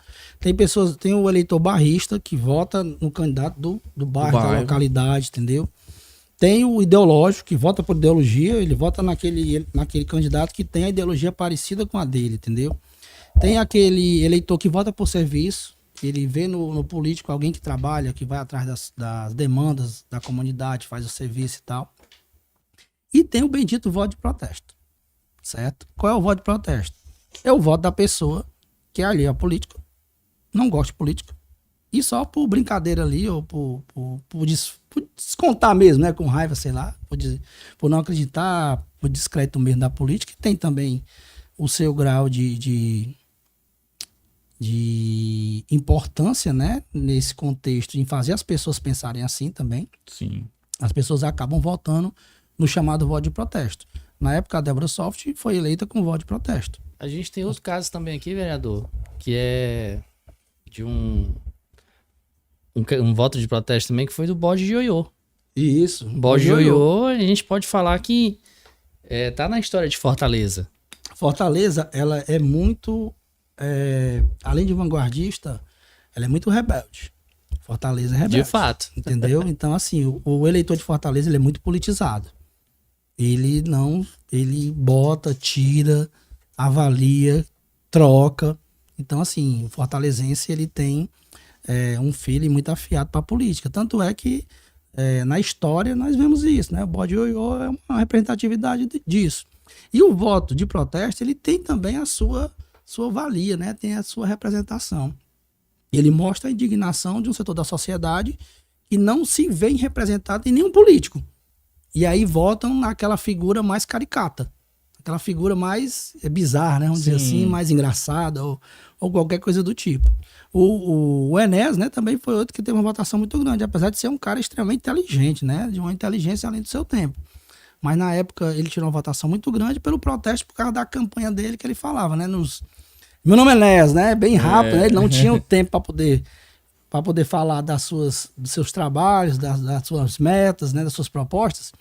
[SPEAKER 2] Tem o eleitor barrista que vota no candidato do bairro, da localidade, entendeu? Tem o ideológico, que vota por ideologia, ele vota naquele candidato que tem a ideologia parecida com a dele, entendeu? Tem aquele eleitor que vota por serviço, ele vê no político alguém que trabalha, que vai atrás das demandas da comunidade, faz o serviço e tal. E tem o bendito voto de protesto, certo? Qual é o voto de protesto? É o voto da pessoa que é alheia à política, não gosta de política, e só por brincadeira ali, ou por descontar mesmo, né? Com raiva, sei lá, por não acreditar, por descrédito mesmo da política, que tem também o seu grau de importância, né? Nesse contexto, em fazer as pessoas pensarem assim também.
[SPEAKER 1] Sim.
[SPEAKER 2] As pessoas acabam votando no chamado voto de protesto. Na época, a Débora Soft foi eleita com voto de protesto.
[SPEAKER 3] A gente tem outros casos também aqui, vereador, que é de um voto de protesto também, que foi do bode de ioiô.
[SPEAKER 2] Isso.
[SPEAKER 3] Bode de ioiô, a gente pode falar que tá na história de Fortaleza.
[SPEAKER 2] Fortaleza, ela é muito, além de vanguardista, ela é muito rebelde. Fortaleza é rebelde.
[SPEAKER 3] De fato.
[SPEAKER 2] Entendeu? Então, assim, o eleitor de Fortaleza, ele é muito politizado. Ele bota, tira, avalia, troca. Então, assim, o fortalezense, ele tem um feeling muito afiado para a política. Tanto é que na história nós vemos isso, né? O bode ioiô é uma representatividade disso. E o voto de protesto, ele tem também a sua valia, né? Tem a sua representação. Ele mostra a indignação de um setor da sociedade que não se vê representado em nenhum político. E aí votam naquela figura mais caricata, aquela figura mais bizarra, né? Vamos dizer assim, mais engraçada ou qualquer coisa do tipo. O Enéas, né, também foi outro que teve uma votação muito grande, apesar de ser um cara extremamente inteligente, né? De uma inteligência além do seu tempo. Mas na época ele tirou uma votação muito grande pelo protesto por causa da campanha dele que ele falava, né? Meu nome é Enéas, né? Bem rápido, né? Ele não tinha o tempo para poder falar dos seus trabalhos, das suas metas, né? Das suas propostas.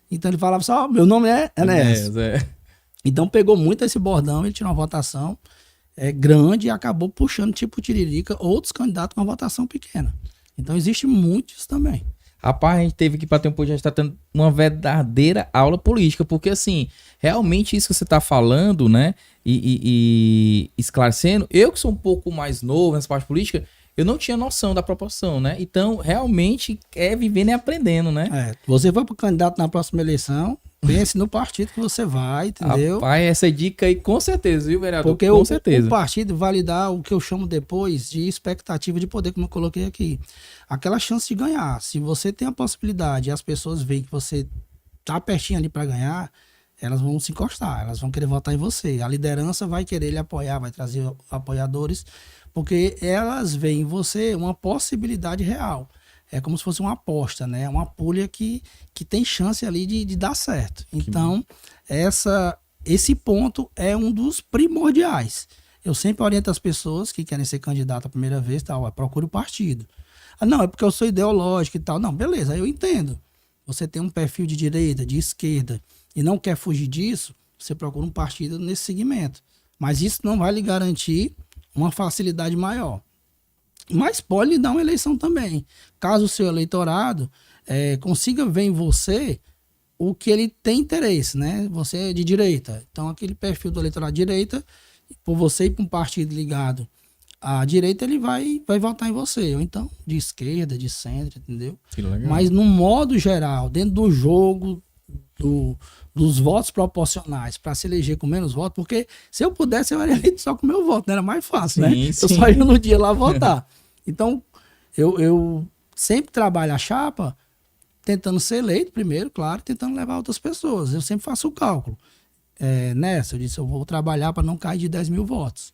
[SPEAKER 2] Então ele falava só, meu nome é Enéas. Então pegou muito esse bordão, ele tirou uma votação grande e acabou puxando, tipo Tiririca, outros candidatos com uma votação pequena. Então existe muitos também.
[SPEAKER 1] Rapaz, a gente teve que bater um pouco, a gente tá tendo uma verdadeira aula política, porque assim, realmente isso que você tá falando, né, e esclarecendo, eu que sou um pouco mais novo nessa parte política, eu não tinha noção da proporção, né, então realmente é vivendo e aprendendo, né.
[SPEAKER 2] Você for pro candidato na próxima eleição, pense no partido que você vai, entendeu?
[SPEAKER 1] Rapaz, essa dica aí com certeza, viu, vereador?
[SPEAKER 2] Porque
[SPEAKER 1] com certeza.
[SPEAKER 2] O partido vai lhe dar o que eu chamo depois de expectativa de poder, como eu coloquei aqui. Aquela chance de ganhar. Se você tem a possibilidade e as pessoas veem que você tá pertinho ali para ganhar, elas vão se encostar, elas vão querer votar em você. A liderança vai querer lhe apoiar, vai trazer apoiadores, porque elas veem em você uma possibilidade real. É como se fosse uma aposta, né? Uma pulha que tem chance ali de dar certo. Então, esse ponto é um dos primordiais. Eu sempre oriento as pessoas que querem ser candidato a primeira vez, tal, procure o partido. Não, é porque eu sou ideológico e tal. Não, beleza, eu entendo. Você tem um perfil de direita, de esquerda, e não quer fugir disso, você procura um partido nesse segmento. Mas isso não vai lhe garantir uma facilidade maior. Mas pode lhe dar uma eleição também. Caso o seu eleitorado consiga ver em você o que ele tem interesse, né? Você é de direita. Então, aquele perfil do eleitorado de direita, por você ir para um partido ligado à direita, ele vai votar em você. Ou então, de esquerda, de centro, entendeu?
[SPEAKER 1] Que legal.
[SPEAKER 2] Mas, no modo geral, dentro do jogo dos votos proporcionais para se eleger com menos votos, porque se eu pudesse, eu era eleito só com o meu voto, né? Era mais fácil, né?
[SPEAKER 1] Sim.
[SPEAKER 2] Eu só ia no dia lá votar. Então, eu sempre trabalho a chapa tentando ser eleito primeiro, claro, tentando levar outras pessoas. Eu sempre faço o cálculo. Eu disse, eu vou trabalhar para não cair de 10 mil votos.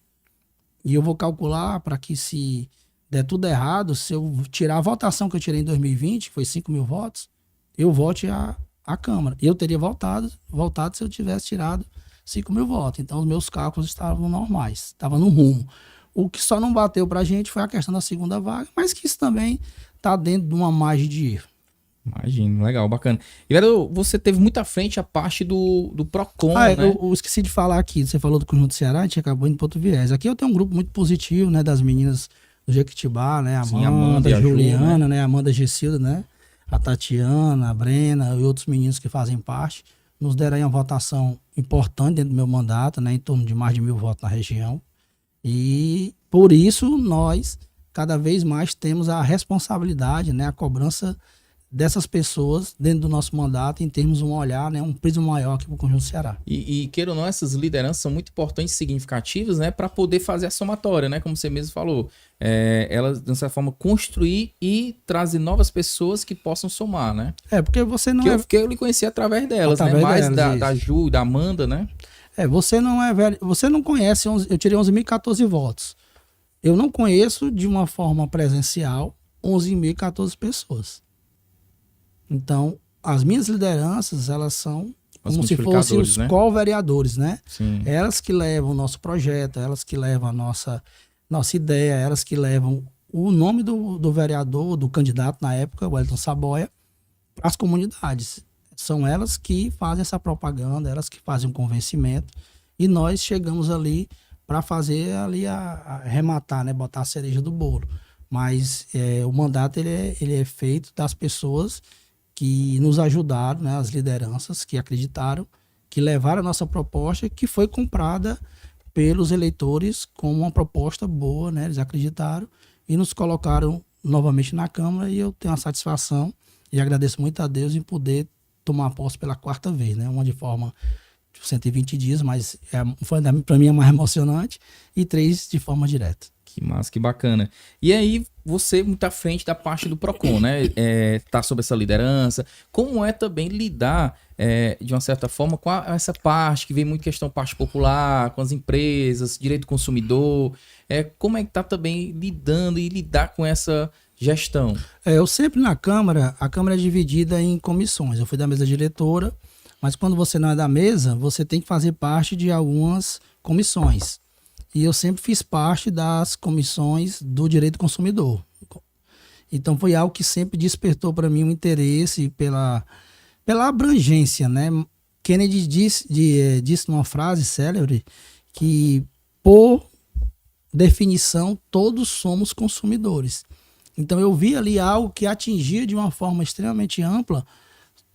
[SPEAKER 2] E eu vou calcular para que, se der tudo errado, se eu tirar a votação que eu tirei em 2020, que foi 5 mil votos, eu vote a Câmara. Eu teria voltado se eu tivesse tirado 5 mil votos. Então, os meus cálculos estavam normais, estavam no rumo. O que só não bateu pra gente foi a questão da segunda vaga, mas que isso também tá dentro de uma margem de erro.
[SPEAKER 1] Imagino, legal, bacana. E, vereador, você teve muita frente a parte do PROCON, né?
[SPEAKER 2] Eu esqueci de falar aqui, você falou do Conjunto do Ceará, a gente acabou indo para outro viés. Aqui eu tenho um grupo muito positivo, né, das meninas do Jequitibá, né, Amanda,
[SPEAKER 1] a
[SPEAKER 2] Juliana,
[SPEAKER 1] Ju,
[SPEAKER 2] né, Amanda Gessilda, né, a Tatiana, a Brena e outros meninos que fazem parte, nos deram aí uma votação importante dentro do meu mandato, né, em torno de mais de 1.000 votos na região. E por isso nós cada vez mais temos a responsabilidade, né, a cobrança dessas pessoas dentro do nosso mandato em termos de um olhar, né, um prisma maior aqui para o Conjunto Ceará.
[SPEAKER 1] E queira ou não, essas lideranças são muito importantes e significativas, né, para poder fazer a somatória, né, como você mesmo falou. Elas, de certa forma, construir e trazer novas pessoas que possam somar, né?
[SPEAKER 2] Porque você não
[SPEAKER 1] Porque eu lhe conheci através delas,
[SPEAKER 2] através
[SPEAKER 1] né? Mais
[SPEAKER 2] delas,
[SPEAKER 1] da Ju, da Amanda, né?
[SPEAKER 2] Você não é velho, você não conhece, eu tirei 11.014 votos. Eu não conheço de uma forma presencial 11.014 pessoas. Então, as minhas lideranças, elas são como se fossem os co-vereadores, né?
[SPEAKER 1] Sim.
[SPEAKER 2] Elas que levam o nosso projeto, elas que levam a nossa ideia, elas que levam o nome do vereador, do candidato na época, o Wellington Saboia, para as comunidades. São elas que fazem essa propaganda, elas que fazem o convencimento, e nós chegamos ali para fazer ali a arrematar, né? Botar a cereja do bolo. Mas o mandato ele é feito das pessoas que nos ajudaram, né, as lideranças que acreditaram, que levaram a nossa proposta, que foi comprada pelos eleitores como uma proposta boa, né? Eles acreditaram e nos colocaram novamente na Câmara, e eu tenho a satisfação e agradeço muito a Deus em poder tomar posse pela 4ª vez, né? Uma de forma de 120 dias, mas foi para mim é mais emocionante, e 3 de forma direta.
[SPEAKER 1] Que massa, que bacana. E aí, você muito à frente da parte do PROCON, né? Tá sob essa liderança. Como é também lidar, de uma certa forma, com essa parte que vem muito questão parte popular, com as empresas, direito do consumidor. Como é que tá também lidando e lidar com essa gestão?
[SPEAKER 2] Eu sempre na Câmara, a Câmara é dividida em comissões. Eu fui da mesa diretora, mas quando você não é da mesa, você tem que fazer parte de algumas comissões. E eu sempre fiz parte das comissões do direito do consumidor. Então foi algo que sempre despertou para mim um interesse pela abrangência, né? Kennedy disse numa frase célebre que, por definição, todos somos consumidores. Então eu vi ali algo que atingia de uma forma extremamente ampla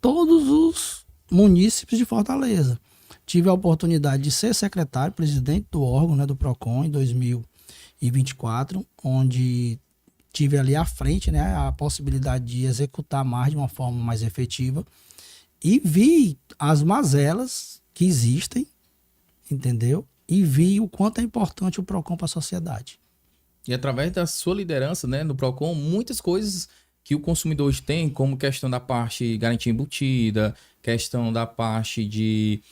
[SPEAKER 2] todos os munícipes de Fortaleza. Tive a oportunidade de ser secretário, presidente do órgão, né, do PROCON, em 2024, onde tive ali à frente, né, a possibilidade de executar mais de uma forma mais efetiva, e vi as mazelas que existem, entendeu? E vi o quanto é importante o PROCON para a sociedade.
[SPEAKER 1] E através da sua liderança, né, no PROCON, muitas coisas que o consumidor hoje tem, como questão da parte de garantia embutida, questão da parte de,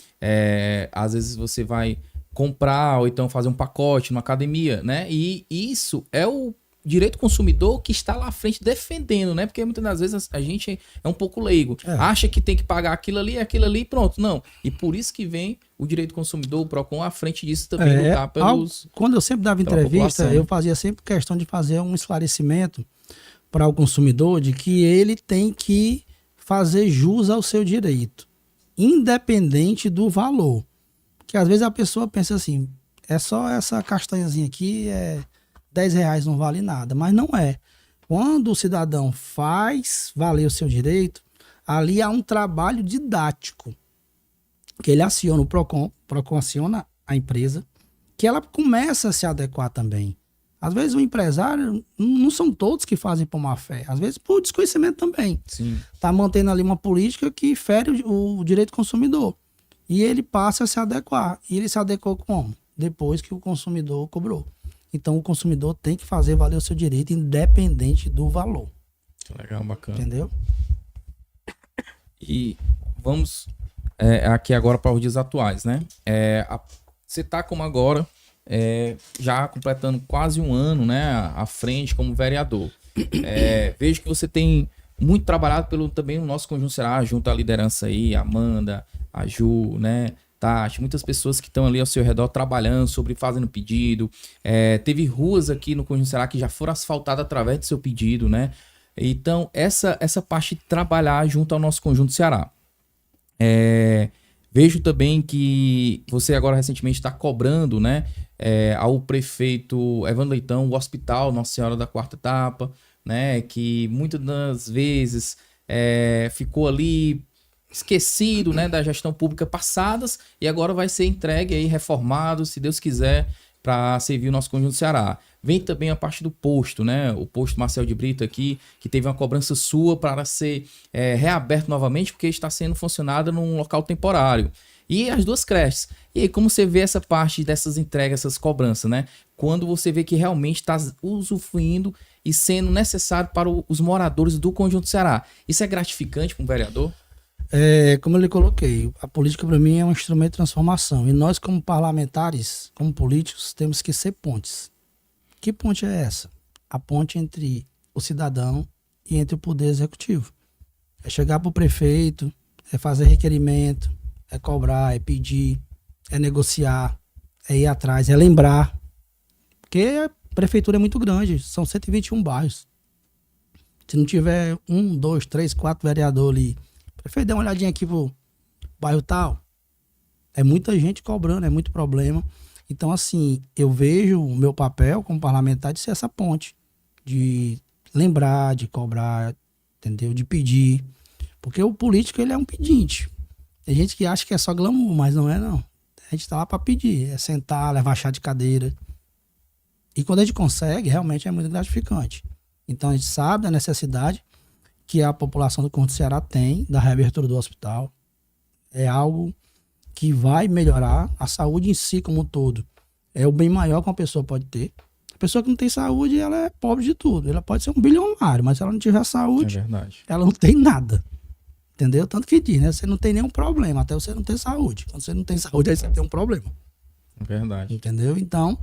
[SPEAKER 1] às vezes você vai comprar ou então fazer um pacote numa academia, né? E isso é o direito consumidor que está lá à frente defendendo, né? Porque muitas das vezes a gente é um pouco leigo. Acha que tem que pagar aquilo ali, pronto. Não. E por isso que vem o direito consumidor, o PROCON, à frente disso também, lutar pelos...
[SPEAKER 2] Quando eu sempre dava entrevista, eu fazia sempre questão de fazer um esclarecimento para o consumidor de que ele tem que fazer jus ao seu direito, independente do valor. Porque às vezes a pessoa pensa assim, é só essa castanhazinha aqui, R$10 não vale nada, mas não é. Quando o cidadão faz valer o seu direito, ali há um trabalho didático, que ele aciona o PROCON aciona a empresa, que ela começa a se adequar também. Às vezes o empresário, não são todos que fazem por má fé, às vezes por desconhecimento também. Está mantendo ali uma política que fere o direito do consumidor. E ele passa a se adequar. E ele se adequou como? Depois que o consumidor cobrou. Então o consumidor tem que fazer valer o seu direito independente do valor.
[SPEAKER 1] Legal, bacana.
[SPEAKER 2] Entendeu?
[SPEAKER 1] E vamos aqui agora para os dias atuais, né? Você está como agora... já completando quase um ano, né, à frente como vereador. Vejo que você tem muito trabalhado também o nosso Conjunto Ceará, junto à liderança aí, a Amanda, a Ju, né, Tati, muitas pessoas que estão ali ao seu redor trabalhando, fazendo pedido. Teve ruas aqui no Conjunto Ceará que já foram asfaltadas através do seu pedido, né? Então, essa parte de trabalhar junto ao nosso Conjunto Ceará. Vejo também que você agora recentemente está cobrando, né, ao prefeito Evandro Leitão, o hospital Nossa Senhora da Quarta Etapa, né, que muitas das vezes ficou ali esquecido, né, da gestão pública passadas e agora vai ser entregue aí, reformado, se Deus quiser, para servir o nosso Conjunto Ceará. Vem também a parte do posto, né? O posto Marcel de Brito aqui, que teve uma cobrança sua para ser reaberto novamente, porque está sendo funcionado num local temporário. E as 2 creches. E aí, como você vê essa parte dessas entregas, essas cobranças, né? Quando você vê que realmente está usufruindo e sendo necessário para os moradores do Conjunto Ceará. Isso é gratificante para um vereador?
[SPEAKER 2] Como eu lhe coloquei, a política para mim é um instrumento de transformação. E nós, como parlamentares, como políticos, temos que ser pontes. Que ponte é essa? A ponte entre o cidadão e entre o poder executivo. É chegar para o prefeito, é fazer requerimento, é cobrar, é pedir, é negociar, é ir atrás, é lembrar. Porque a prefeitura é muito grande, são 121 bairros. Se não tiver 1, 2, 3, 4 vereadores ali, prefeito, dá uma olhadinha aqui pro bairro tal. É muita gente cobrando, é muito problema. Então, assim, eu vejo o meu papel como parlamentar de ser essa ponte. De lembrar, de cobrar, entendeu? De pedir. Porque o político, ele é um pedinte. Tem gente que acha que é só glamour, mas não é, não. A gente tá lá para pedir. É sentar, levar chá de cadeira. E quando a gente consegue, realmente é muito gratificante. Então, a gente sabe da necessidade que a população do Conjunto Ceará tem da reabertura do hospital. É algo que vai melhorar a saúde em si como um todo. É o bem maior que uma pessoa pode ter. A pessoa que não tem saúde, ela é pobre de tudo. Ela pode ser um bilionário, mas se ela não tiver saúde, ela não tem nada. Entendeu? Tanto que diz, né? Você não tem nenhum problema, até você não ter saúde. Quando você não tem saúde, aí você tem um problema.
[SPEAKER 1] É verdade.
[SPEAKER 2] Entendeu? Então,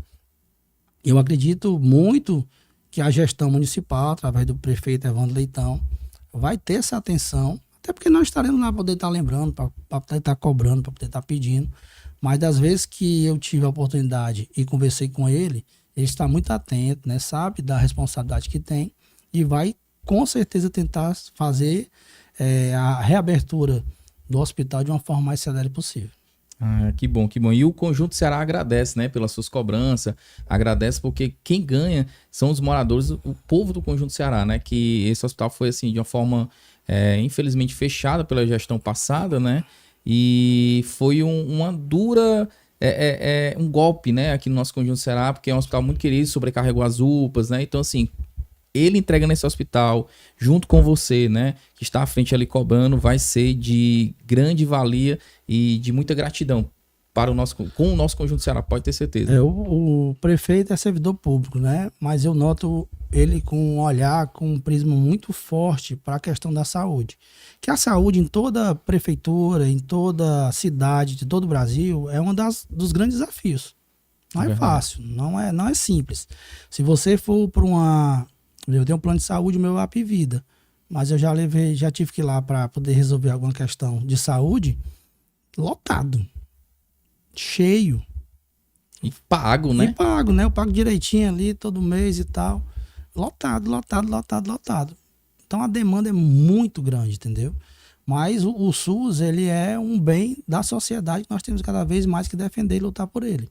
[SPEAKER 2] eu acredito muito que a gestão municipal, através do prefeito Evandro Leitão, vai ter essa atenção, até porque nós estaremos lá para poder estar lembrando, para poder estar cobrando, para poder estar pedindo. Mas das vezes que eu tive a oportunidade e conversei com ele, ele está muito atento, né? Sabe da responsabilidade que tem e vai com certeza tentar fazer a reabertura do hospital de uma forma mais célere possível.
[SPEAKER 1] Ah, que bom, que bom. E o Conjunto Ceará agradece, né, pelas suas cobranças, agradece porque quem ganha são os moradores, o povo do Conjunto Ceará, né, que esse hospital foi, assim, de uma forma, infelizmente, fechada pela gestão passada, né, e foi uma dura, um golpe, né, aqui no nosso Conjunto Ceará, porque é um hospital muito querido, sobrecarregou as UPAs, né, então, assim, ele entrega nesse hospital, junto com você, né, que está à frente ali cobrando, vai ser de grande valia e de muita gratidão para o nosso, com o nosso Conjunto Ceará, pode ter certeza.
[SPEAKER 2] O prefeito é servidor público, né? Mas eu noto ele com um olhar, com um prisma muito forte para a questão da saúde. Que a saúde em toda prefeitura, em toda cidade de todo o Brasil, é um dos grandes desafios. Não é fácil, não é simples. Se você for para uma... Eu tenho um plano de saúde, meu App Vida, mas eu já tive que ir lá para poder resolver alguma questão de saúde, lotado, cheio.
[SPEAKER 1] E pago, né?
[SPEAKER 2] E pago, né? Eu pago direitinho ali todo mês e tal. Lotado. Então a demanda é muito grande, entendeu? Mas o SUS, ele é um bem da sociedade que nós temos cada vez mais que defender e lutar por ele.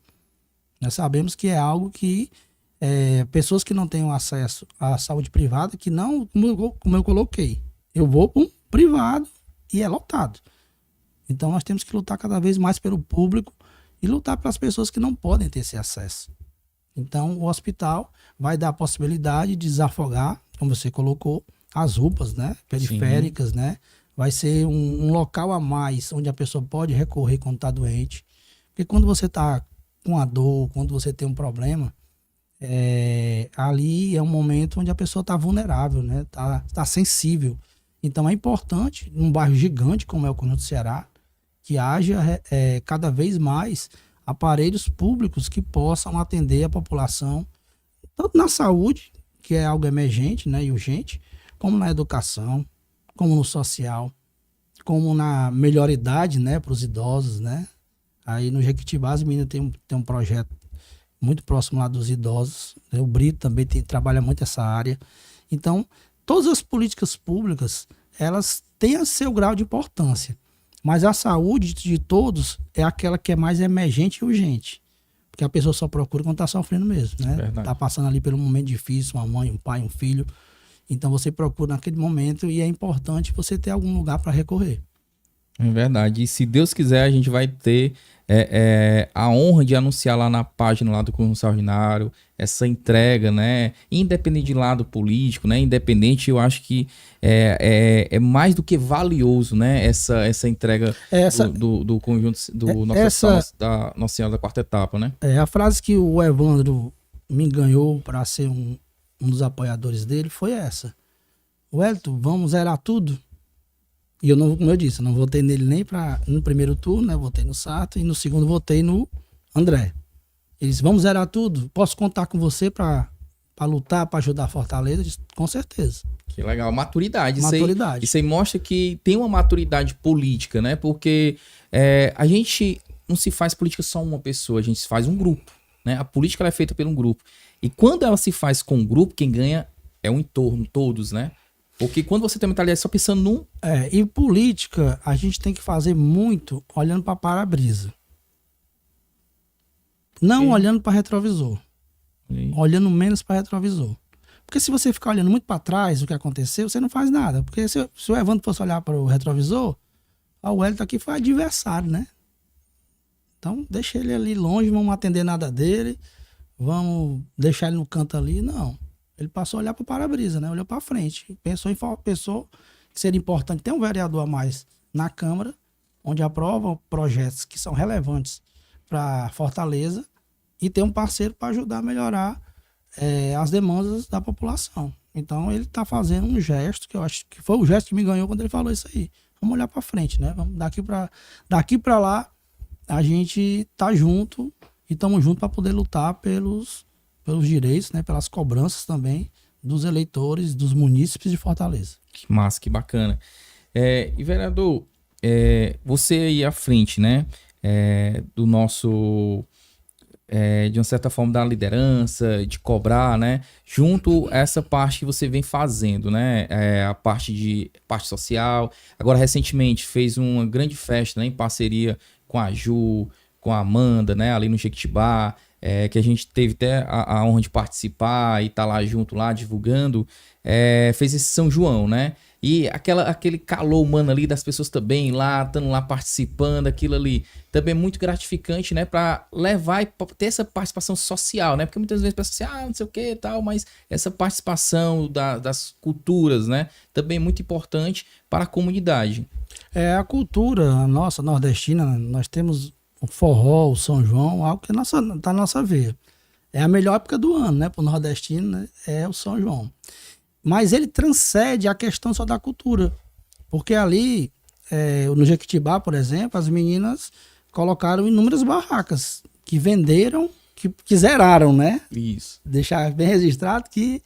[SPEAKER 2] Nós sabemos que é algo que pessoas que não têm acesso à saúde privada, que não, como eu coloquei, eu vou para um privado e é lotado. Então nós temos que lutar cada vez mais pelo público e lutar pelas pessoas que não podem ter esse acesso. Então o hospital vai dar a possibilidade de desafogar, como você colocou, as UPAs, né, periféricas, sim, né? Vai ser um local a mais onde a pessoa pode recorrer quando está doente. Porque quando você está com a dor, quando você tem um problema, ali é um momento onde a pessoa está vulnerável, né? Tá sensível. Então é importante, num bairro gigante como é o Conjunto Ceará, que haja cada vez mais aparelhos públicos que possam atender a população, tanto na saúde, que é algo emergente, né, e urgente, como na educação, como no social, como na melhoridade, né, para os idosos, né? Aí no Jequitibá, as meninas tem um projeto muito próximo lá dos idosos, né? O Brito também trabalha muito essa área. Então, todas as políticas públicas, elas têm o seu grau de importância, mas a saúde de todos é aquela que é mais emergente e urgente, porque a pessoa só procura quando está sofrendo mesmo, né? Está passando ali por um momento difícil, uma mãe, um pai, um filho. Então você procura naquele momento e é importante você ter algum lugar para recorrer.
[SPEAKER 1] É verdade. E se Deus quiser, a gente vai ter a honra de anunciar lá na página lá do Cunho Extraordinário essa entrega, né? Independente de lado político, né? Independente, eu acho que é mais do que valioso, né? Essa entrega do conjunto do da Nossa Senhora da Quarta Etapa, né?
[SPEAKER 2] A frase que o Evandro me ganhou para ser um dos apoiadores dele foi essa: Wellington, vamos zerar tudo? E eu não, como eu disse, eu não votei nele nem no primeiro turno, né? Votei no Sarto e no segundo votei no André. Eles, vamos zerar tudo? Posso contar com você para lutar, para ajudar a Fortaleza? Eu disse, com certeza.
[SPEAKER 1] Que legal, maturidade.
[SPEAKER 2] Maturidade.
[SPEAKER 1] Isso aí mostra que tem uma maturidade política, né? Porque a gente não se faz política só uma pessoa, a gente se faz um grupo, né? A política ela é feita por um grupo. E quando ela se faz com um grupo, quem ganha é o entorno, todos, né? Porque quando você tem uma mentalidade só pensando num...
[SPEAKER 2] E política, a gente tem que fazer muito olhando para para-brisa. Não olhando para retrovisor. Olhando menos para retrovisor. Porque se você ficar olhando muito para trás o que aconteceu, você não faz nada. Porque se o Evandro fosse olhar para o retrovisor, o Wellington aqui foi adversário, né? Então, deixa ele ali longe, não vamos atender nada dele, vamos deixar ele no canto ali. Não. Ele passou a olhar para o para-brisa, né? Olhou para frente. Pensou que seria importante ter um vereador a mais na Câmara, onde aprova projetos que são relevantes para Fortaleza e ter um parceiro para ajudar a melhorar as demandas da população. Então, ele está fazendo um gesto, que eu acho que foi o gesto que me ganhou quando ele falou isso aí. Vamos olhar para frente, né? Vamos daqui para lá, a gente tá junto e estamos juntos para poder lutar pelos direitos, né, pelas cobranças também dos eleitores, dos munícipes de Fortaleza.
[SPEAKER 1] Que massa, que bacana. E vereador, você aí à frente, né, do nosso, de uma certa forma, da liderança, de cobrar, né, junto a essa parte que você vem fazendo, né, a parte social. Agora, recentemente, fez uma grande festa, né, em parceria com a Ju, com a Amanda, né, ali no Jequitibá, que a gente teve até a honra de participar e tá lá junto, lá divulgando, fez esse São João, né? E aquele calor humano ali das pessoas também lá, estando lá participando, aquilo ali também é muito gratificante, né? Para levar e ter essa participação social, né? Porque muitas vezes pensa assim, não sei o que e tal, mas essa participação das culturas, né? Também é muito importante para a comunidade.
[SPEAKER 2] A cultura nossa, nordestina, nós temos o forró, o São João, algo que tá na nossa veia. É a melhor época do ano, né? Para o nordestino, né? É o São João. Mas ele transcende a questão só da cultura. Porque ali, no Jequitibá, por exemplo, as meninas colocaram inúmeras barracas que venderam, que zeraram, né?
[SPEAKER 1] Isso.
[SPEAKER 2] Deixar bem registrado que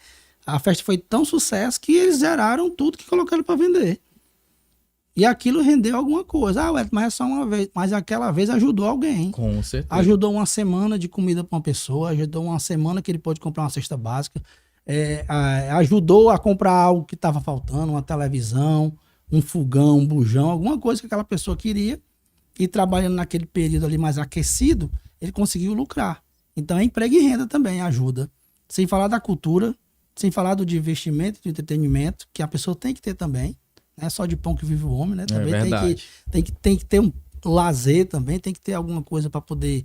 [SPEAKER 2] a festa foi tão sucesso que eles zeraram tudo que colocaram para vender. E aquilo rendeu alguma coisa. Mas é só uma vez. Mas aquela vez ajudou alguém.
[SPEAKER 1] Com certeza.
[SPEAKER 2] Ajudou uma semana de comida para uma pessoa, ajudou uma semana que ele pôde comprar uma cesta básica, ajudou a comprar algo que estava faltando, uma televisão, um fogão, um bujão, alguma coisa que aquela pessoa queria. E trabalhando naquele período ali mais aquecido, ele conseguiu lucrar. Então é emprego e renda também, ajuda. Sem falar da cultura, sem falar do investimento, do entretenimento, que a pessoa tem que ter também. Não é só de pão que vive o homem, né? Também tem que ter um lazer também, tem que ter alguma coisa para poder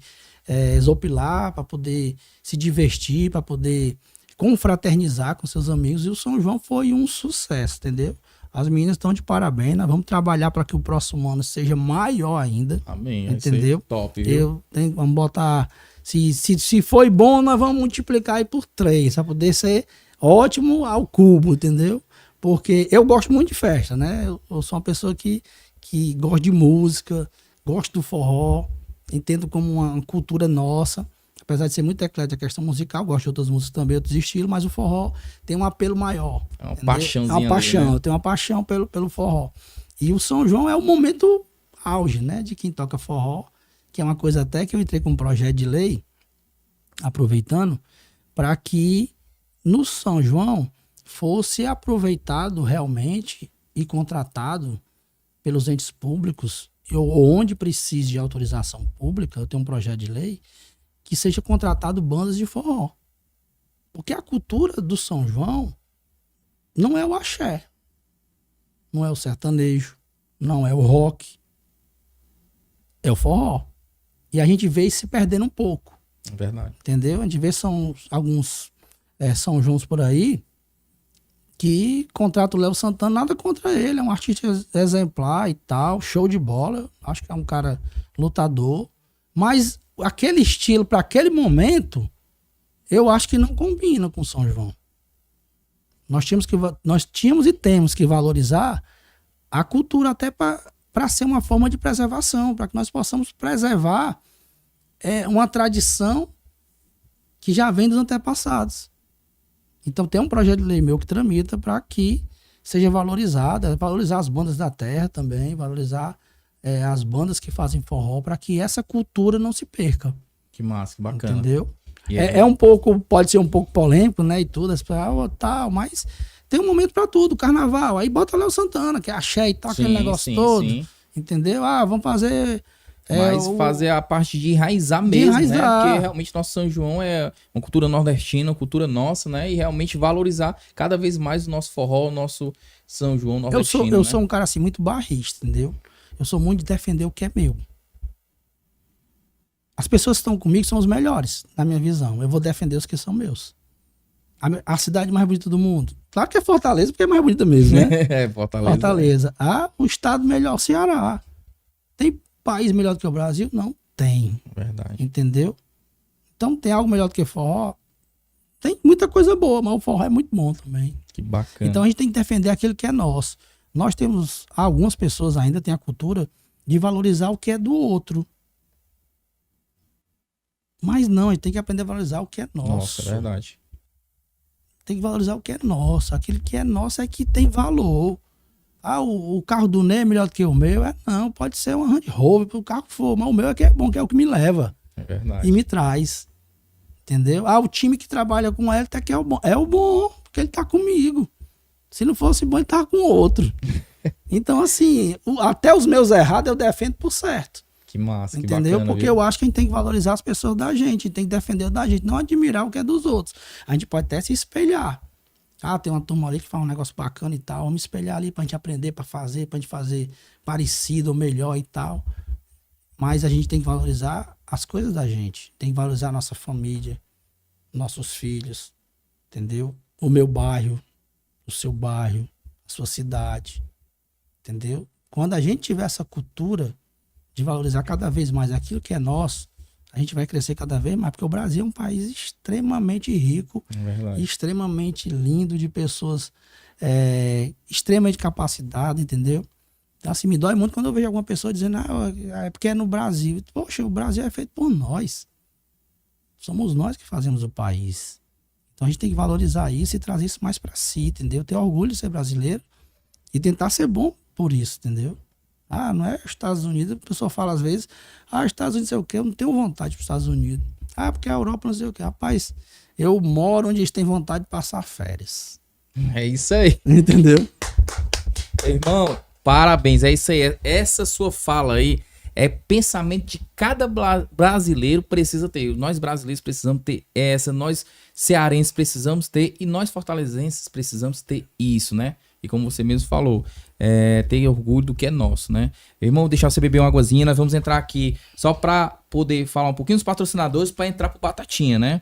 [SPEAKER 2] exopilar, para poder se divertir, para poder confraternizar com seus amigos. E o São João foi um sucesso, entendeu? As meninas estão de parabéns, nós vamos trabalhar para que o próximo ano seja maior ainda.
[SPEAKER 1] Amém.
[SPEAKER 2] Entendeu?
[SPEAKER 1] Top, viu?
[SPEAKER 2] Vamos botar... Se foi bom, nós vamos multiplicar aí por 3, para poder ser ótimo ao cubo, entendeu? Porque eu gosto muito de festa, né? Eu sou uma pessoa que gosta de música, gosto do forró, entendo como uma cultura nossa. Apesar de ser muito eclética a questão musical, gosto de outras músicas também, outros estilos, mas o forró tem um apelo maior.
[SPEAKER 1] É uma paixãozinha.
[SPEAKER 2] É uma paixão,
[SPEAKER 1] ali, né?
[SPEAKER 2] Eu tenho uma paixão pelo forró. E o São João é o momento auge, né? De quem toca forró, que é uma coisa até que eu entrei com um projeto de lei, aproveitando, para que no São João fosse aproveitado realmente e contratado pelos entes públicos, ou onde precise de autorização pública, eu tenho um projeto de lei, que seja contratado bandas de forró. Porque a cultura do São João não é o axé, não é o sertanejo, não é o rock, é o forró. E a gente vê isso se perdendo um pouco.
[SPEAKER 1] É verdade.
[SPEAKER 2] Entendeu? A gente vê alguns São Joões por aí que contrata o Léo Santana, nada contra ele, é um artista exemplar e tal, show de bola, acho que é um cara lutador, mas aquele estilo para aquele momento, eu acho que não combina com São João. Nós tínhamos e temos que valorizar a cultura até para ser uma forma de preservação, para que nós possamos preservar uma tradição que já vem dos antepassados. Então tem um projeto de lei meu que tramita para que seja valorizar as bandas da terra também, valorizar as bandas que fazem forró, para que essa cultura não se perca.
[SPEAKER 1] Que massa, que bacana.
[SPEAKER 2] Entendeu?
[SPEAKER 1] Yeah.
[SPEAKER 2] Um pouco, pode ser um pouco polêmico, né, e tudo, as pessoas, tal, mas tem um momento para tudo, carnaval, aí bota Léo Santana, que é axé e tal, aquele negócio todo, entendeu? Vamos fazer...
[SPEAKER 1] Mas fazer a parte de enraizar mesmo, né? Porque realmente nosso São João é uma cultura nordestina, uma cultura nossa, né? E realmente valorizar cada vez mais o nosso forró, o nosso São João nordestino.
[SPEAKER 2] Eu sou um cara assim, muito barrista, entendeu? Eu sou muito de defender o que é meu. As pessoas que estão comigo são os melhores, na minha visão. Eu vou defender os que são meus. A cidade mais bonita do mundo. Claro que é Fortaleza, porque é mais bonita mesmo, né? Fortaleza. O estado melhor, o Ceará. Tem país melhor do que o Brasil? Não tem.
[SPEAKER 1] Verdade.
[SPEAKER 2] Entendeu? Então tem algo melhor do que forró? Tem muita coisa boa, mas o forró é muito bom também.
[SPEAKER 1] Que bacana.
[SPEAKER 2] Então a gente tem que defender aquilo que é nosso. Nós temos, algumas pessoas ainda têm a cultura de valorizar o que é do outro. Mas não, a gente tem que aprender a valorizar o que é nosso.
[SPEAKER 1] Nossa, é verdade.
[SPEAKER 2] Tem que valorizar o que é nosso. Aquilo que é nosso é que tem valor. O carro do Ney é melhor do que o meu? Não, pode ser uma Land Rover, o carro que for, mas o meu é que é bom, que é o que me leva.
[SPEAKER 1] É verdade.
[SPEAKER 2] E me traz. Entendeu? O time que trabalha com ele até que é o bom. É o bom, porque ele tá comigo. Se não fosse bom, ele tava com outro. Então, assim, até os meus errados eu defendo por certo.
[SPEAKER 1] Que massa, que
[SPEAKER 2] entendeu?
[SPEAKER 1] bacana,
[SPEAKER 2] Porque
[SPEAKER 1] viu?
[SPEAKER 2] eu acho que a gente tem que valorizar as pessoas da gente, tem que defender o da gente, não admirar o que é dos outros. A gente pode até se espelhar. Tem uma turma ali que faz um negócio bacana e tal, vamos espelhar ali pra gente aprender, pra gente fazer parecido ou melhor e tal. Mas a gente tem que valorizar as coisas da gente, tem que valorizar a nossa família, nossos filhos, entendeu? O meu bairro, o seu bairro, a sua cidade, entendeu? Quando a gente tiver essa cultura de valorizar cada vez mais aquilo que é nosso, a gente vai crescer cada vez mais, porque o Brasil é um país extremamente rico, extremamente lindo, de pessoas extremamente capacitadas, entendeu? Então, assim, me dói muito quando eu vejo alguma pessoa dizendo, é porque é no Brasil. Poxa, o Brasil é feito por nós. Somos nós que fazemos o país. Então a gente tem que valorizar isso e trazer isso mais pra si, entendeu? Ter orgulho de ser brasileiro e tentar ser bom por isso, entendeu? Não é os Estados Unidos, a pessoa fala às vezes, Estados Unidos não sei o quê, eu não tenho vontade para os Estados Unidos. Porque a Europa não sei o quê. Rapaz, eu moro onde eles têm vontade de passar férias.
[SPEAKER 1] É isso aí.
[SPEAKER 2] Entendeu?
[SPEAKER 1] Irmão, parabéns, é isso aí. Essa sua fala aí é pensamento de cada brasileiro precisa ter. Nós brasileiros precisamos ter essa, nós cearenses precisamos ter e nós fortalezenses precisamos ter isso, né? E como você mesmo falou, ter orgulho do que é nosso, né? Irmão, deixar você beber uma aguazinha, nós vamos entrar aqui só para poder falar um pouquinho dos patrocinadores para entrar pro Batatinha, né?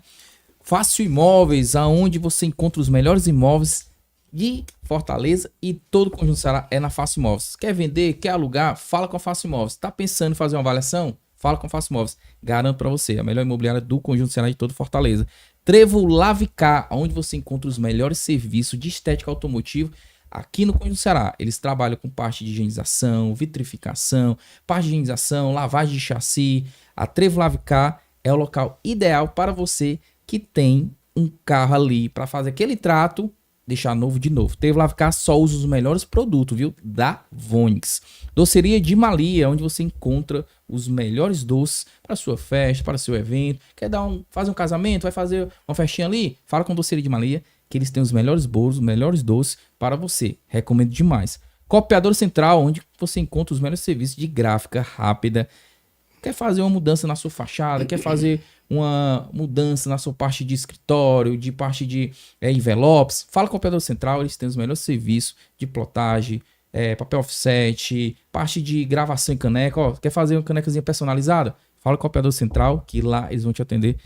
[SPEAKER 1] Fácil Imóveis, aonde você encontra os melhores imóveis de Fortaleza e todo o Conjunto Ceará é na Fácil Imóveis. Quer vender, quer alugar? Fala com a Fácil Imóveis. Tá pensando em fazer uma avaliação? Fala com a Fácil Imóveis. Garanto para você, a melhor imobiliária do Conjunto Ceará de todo Fortaleza. Trevo Lavicar, onde você encontra os melhores serviços de estética automotiva aqui no Conjunto Ceará. Eles trabalham com parte de higienização, vitrificação, parte de higienização, lavagem de chassi. A Trevo Lavicar é o local ideal para você que tem um carro ali para fazer aquele trato, deixar novo de novo. Trevo Lavicar só usa os melhores produtos, viu? Da Vonix. Doceria de Malia, onde você encontra os melhores doces para sua festa, para seu evento. Quer fazer um casamento, vai fazer uma festinha ali? Fala com a Doceria de Malia, que eles têm os melhores bolos, os melhores doces para você. Recomendo demais. Copiadora Central, onde você encontra os melhores serviços de gráfica rápida, Quer fazer uma mudança na sua fachada, quer fazer uma mudança na sua parte de escritório, de parte de envelopes, fala com o Operador Central, eles têm os melhores serviços de plotagem, papel offset, parte de gravação em caneca. Ó, quer fazer uma canecazinha personalizada? Fala com o Operador Central, que lá eles vão te atender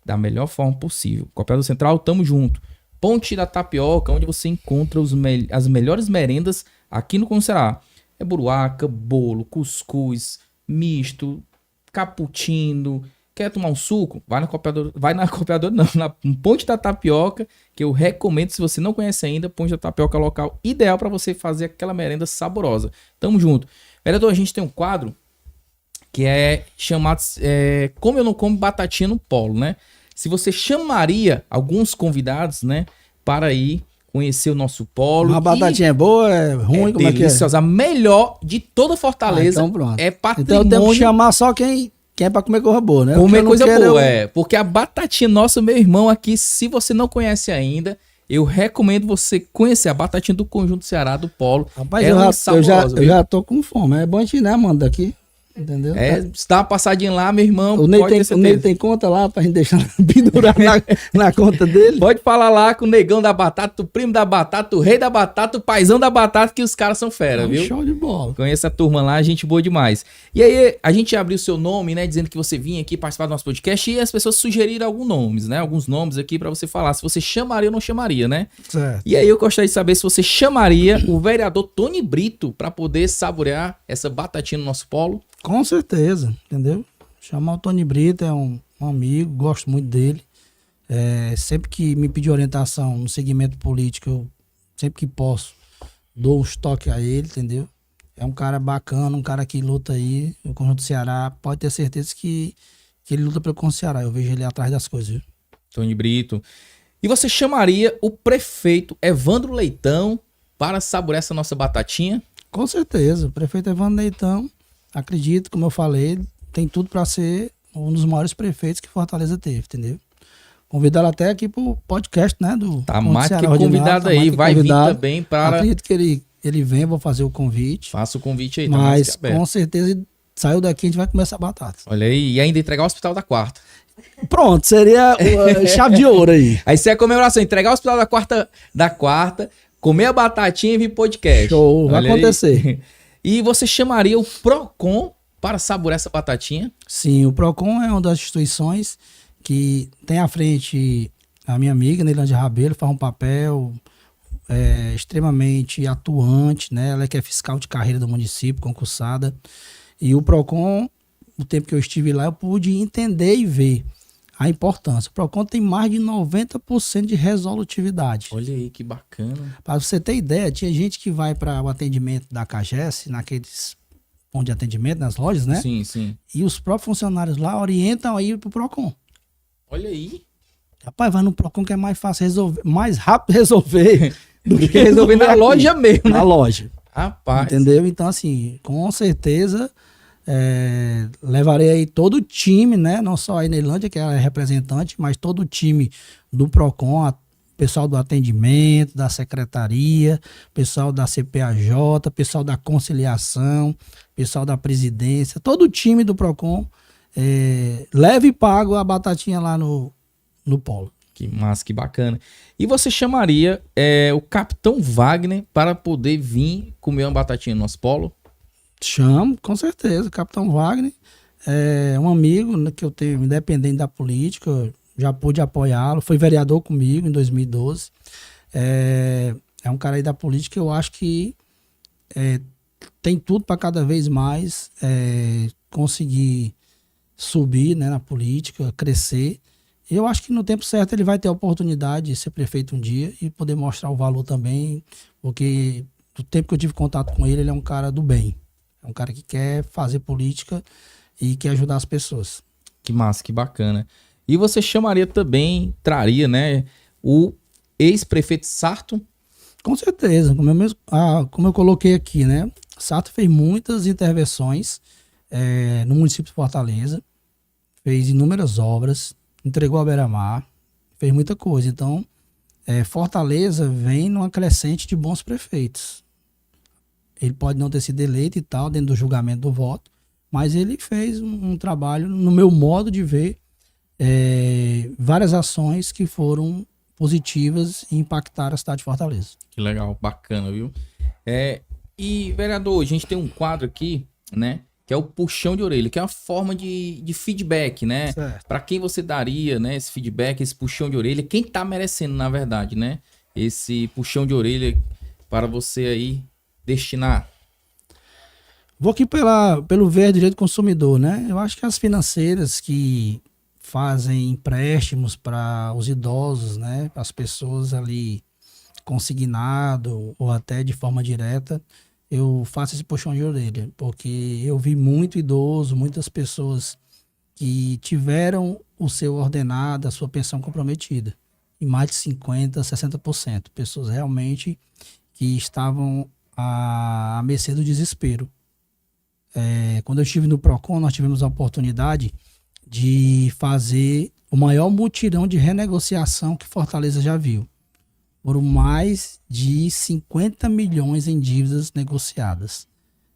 [SPEAKER 1] da melhor forma possível. Com o Operador Central, tamo junto. Ponte da Tapioca, onde você encontra as melhores merendas aqui no Ceará. É buruaca, bolo, cuscuz, misto, cappuccino. Quer tomar um suco? Vai na Cooperadora não, na Ponte da Tapioca, que eu recomendo, se você não conhece ainda, Ponte da Tapioca é o local ideal para você fazer aquela merenda saborosa. Tamo junto. Vereador, a gente tem um quadro que é chamado Como Eu Não Como Batatinha no Polo, né? Se você chamaria alguns convidados, né, para ir conhecer o nosso polo.
[SPEAKER 2] Uma batatinha é boa, é ruim, como
[SPEAKER 1] deliciosa,
[SPEAKER 2] é
[SPEAKER 1] a
[SPEAKER 2] que
[SPEAKER 1] melhor de toda Fortaleza.
[SPEAKER 2] então pronto.
[SPEAKER 1] É patrimônio.
[SPEAKER 2] Então eu tenho que chamar só quem é pra comer coisa boa, né?
[SPEAKER 1] Comer coisa boa, porque a batatinha nossa, meu irmão, aqui, se você não conhece ainda, eu recomendo você conhecer a batatinha do Conjunto Ceará, do Polo.
[SPEAKER 2] Rapaz, eu já tô com fome. É bom a gente, né, mano, daqui. Entendeu?
[SPEAKER 1] Se dá uma passadinha lá, meu irmão,
[SPEAKER 2] o Ney tem conta lá pra gente deixar pendurar na conta dele.
[SPEAKER 1] Pode falar lá com o negão da batata, o primo da batata, o rei da batata, o paizão da batata, que os caras são fera, viu?
[SPEAKER 2] Show de bola.
[SPEAKER 1] Conheça a turma lá, gente boa demais. E aí, a gente abriu o seu nome, né, dizendo que você vinha aqui participar do nosso podcast e as pessoas sugeriram alguns nomes aqui pra você falar, se você chamaria ou não chamaria, né?
[SPEAKER 2] Certo.
[SPEAKER 1] E aí eu gostaria de saber se você chamaria o vereador Tony Brito pra poder saborear essa batatinha no nosso polo.
[SPEAKER 2] Com certeza, entendeu? Chamar o Tony Brito é um amigo, gosto muito dele. Sempre que me pedir orientação no segmento político, eu sempre que posso, dou uns toques a ele, entendeu? É um cara bacana, um cara que luta aí, o Conjunto Ceará, pode ter certeza que ele luta pelo Conjunto Ceará, eu vejo ele atrás das coisas, viu?
[SPEAKER 1] Tony Brito. E você chamaria o prefeito Evandro Leitão para saborear essa nossa batatinha?
[SPEAKER 2] Com certeza, o prefeito Evandro Leitão, acredito, como eu falei, tem tudo para ser um dos maiores prefeitos que Fortaleza teve, entendeu? Convidá-lo até aqui pro podcast, né?
[SPEAKER 1] Tá mais que convidado aí, vai vir também para...
[SPEAKER 2] Acredito que ele vem, vou fazer o convite.
[SPEAKER 1] Faça o convite aí.
[SPEAKER 2] Mas com certeza, saiu daqui, a gente vai comer essa batata.
[SPEAKER 1] Olha aí, e ainda entregar o Hospital da Quarta.
[SPEAKER 2] Pronto, seria a chave de ouro aí.
[SPEAKER 1] Aí isso é a comemoração, entregar o Hospital da Quarta, comer a batatinha e vir podcast.
[SPEAKER 2] Show, vai acontecer.
[SPEAKER 1] Aí. E você chamaria o PROCON para saborear essa batatinha?
[SPEAKER 2] Sim, o PROCON é uma das instituições que tem à frente a minha amiga, Neilândia Rabelo, faz um papel extremamente atuante, né? Ela que é fiscal de carreira do município, concursada. E o PROCON, no tempo que eu estive lá, eu pude entender e ver a importância. O PROCON tem mais de 90% de resolutividade.
[SPEAKER 1] Olha aí, que bacana.
[SPEAKER 2] Para você ter ideia, tinha gente que vai para o atendimento da CAGES, naqueles pontos de atendimento, nas lojas, né?
[SPEAKER 1] Sim, sim.
[SPEAKER 2] E os próprios funcionários lá orientam a ir pro PROCON.
[SPEAKER 1] Olha aí.
[SPEAKER 2] Rapaz, vai no PROCON que é mais fácil resolver, mais rápido resolver
[SPEAKER 1] do que resolver na loja mesmo, né?
[SPEAKER 2] Na loja.
[SPEAKER 1] Rapaz.
[SPEAKER 2] Entendeu? Então, assim, com certeza... levarei aí todo o time, né? Não só a Neilândia, que ela é representante, mas todo o time do PROCON, pessoal do atendimento, da secretaria, pessoal da CPAJ, pessoal da conciliação, pessoal da presidência, todo o time do PROCON leve e pago a batatinha lá no polo.
[SPEAKER 1] Que massa, que bacana. E você chamaria o Capitão Wagner para poder vir comer uma batatinha no nosso polo?
[SPEAKER 2] Chamo, com certeza. Capitão Wagner é um amigo, né, que eu tenho, independente da política, já pude apoiá-lo. Foi vereador comigo em 2012. É um cara aí da política que eu acho que tem tudo para cada vez mais conseguir subir, né, na política, crescer. Eu acho que no tempo certo ele vai ter a oportunidade de ser prefeito um dia e poder mostrar o valor também, porque do tempo que eu tive contato com ele, ele é um cara do bem. É um cara que quer fazer política e quer ajudar as pessoas.
[SPEAKER 1] Que massa, que bacana. E você chamaria também, traria, né, o ex-prefeito Sarto?
[SPEAKER 2] Com certeza. Como eu coloquei aqui, né? Sarto fez muitas intervenções no município de Fortaleza, fez inúmeras obras, entregou a beira-mar, fez muita coisa. Então, Fortaleza vem numa crescente de bons prefeitos. Ele pode não ter sido eleito e tal, dentro do julgamento do voto, mas ele fez um trabalho, no meu modo de ver, várias ações que foram positivas e impactaram a cidade de Fortaleza.
[SPEAKER 1] Que legal, bacana, viu? E, vereador, a gente tem um quadro aqui, né? Que é o puxão de orelha, que é uma forma de feedback, né? Para quem você daria, né, esse feedback, esse puxão de orelha, quem tá merecendo, na verdade, né? Esse puxão de orelha para você aí destinar.
[SPEAKER 2] Vou aqui pelo ver direito do consumidor, né? Eu acho que as financeiras que fazem empréstimos para os idosos, né? Para as pessoas ali consignado ou até de forma direta, eu faço esse puxão de orelha, porque eu vi muito idoso, muitas pessoas que tiveram o seu ordenado, a sua pensão comprometida, em mais de 50%, 60%. Pessoas realmente que estavam à mercê do desespero. Quando eu estive no PROCON, nós tivemos a oportunidade de fazer o maior mutirão de renegociação que Fortaleza já viu. Foram mais de 50 milhões em dívidas negociadas.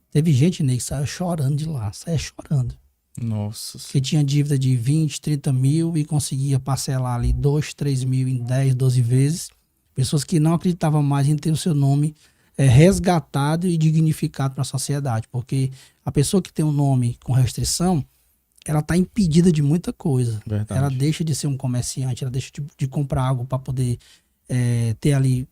[SPEAKER 2] Teve gente, Ney, que saiu chorando de lá, saia chorando.
[SPEAKER 1] Nossa.
[SPEAKER 2] Que tinha dívida de 20, 30 mil e conseguia parcelar ali 2, 3 mil em 10, 12 vezes. Pessoas que não acreditavam mais em ter o seu nome resgatado e dignificado para a sociedade. Porque a pessoa que tem um nome com restrição, ela está impedida de muita coisa.
[SPEAKER 1] Verdade.
[SPEAKER 2] Ela deixa de ser um comerciante, ela deixa de comprar algo para poder ter ali,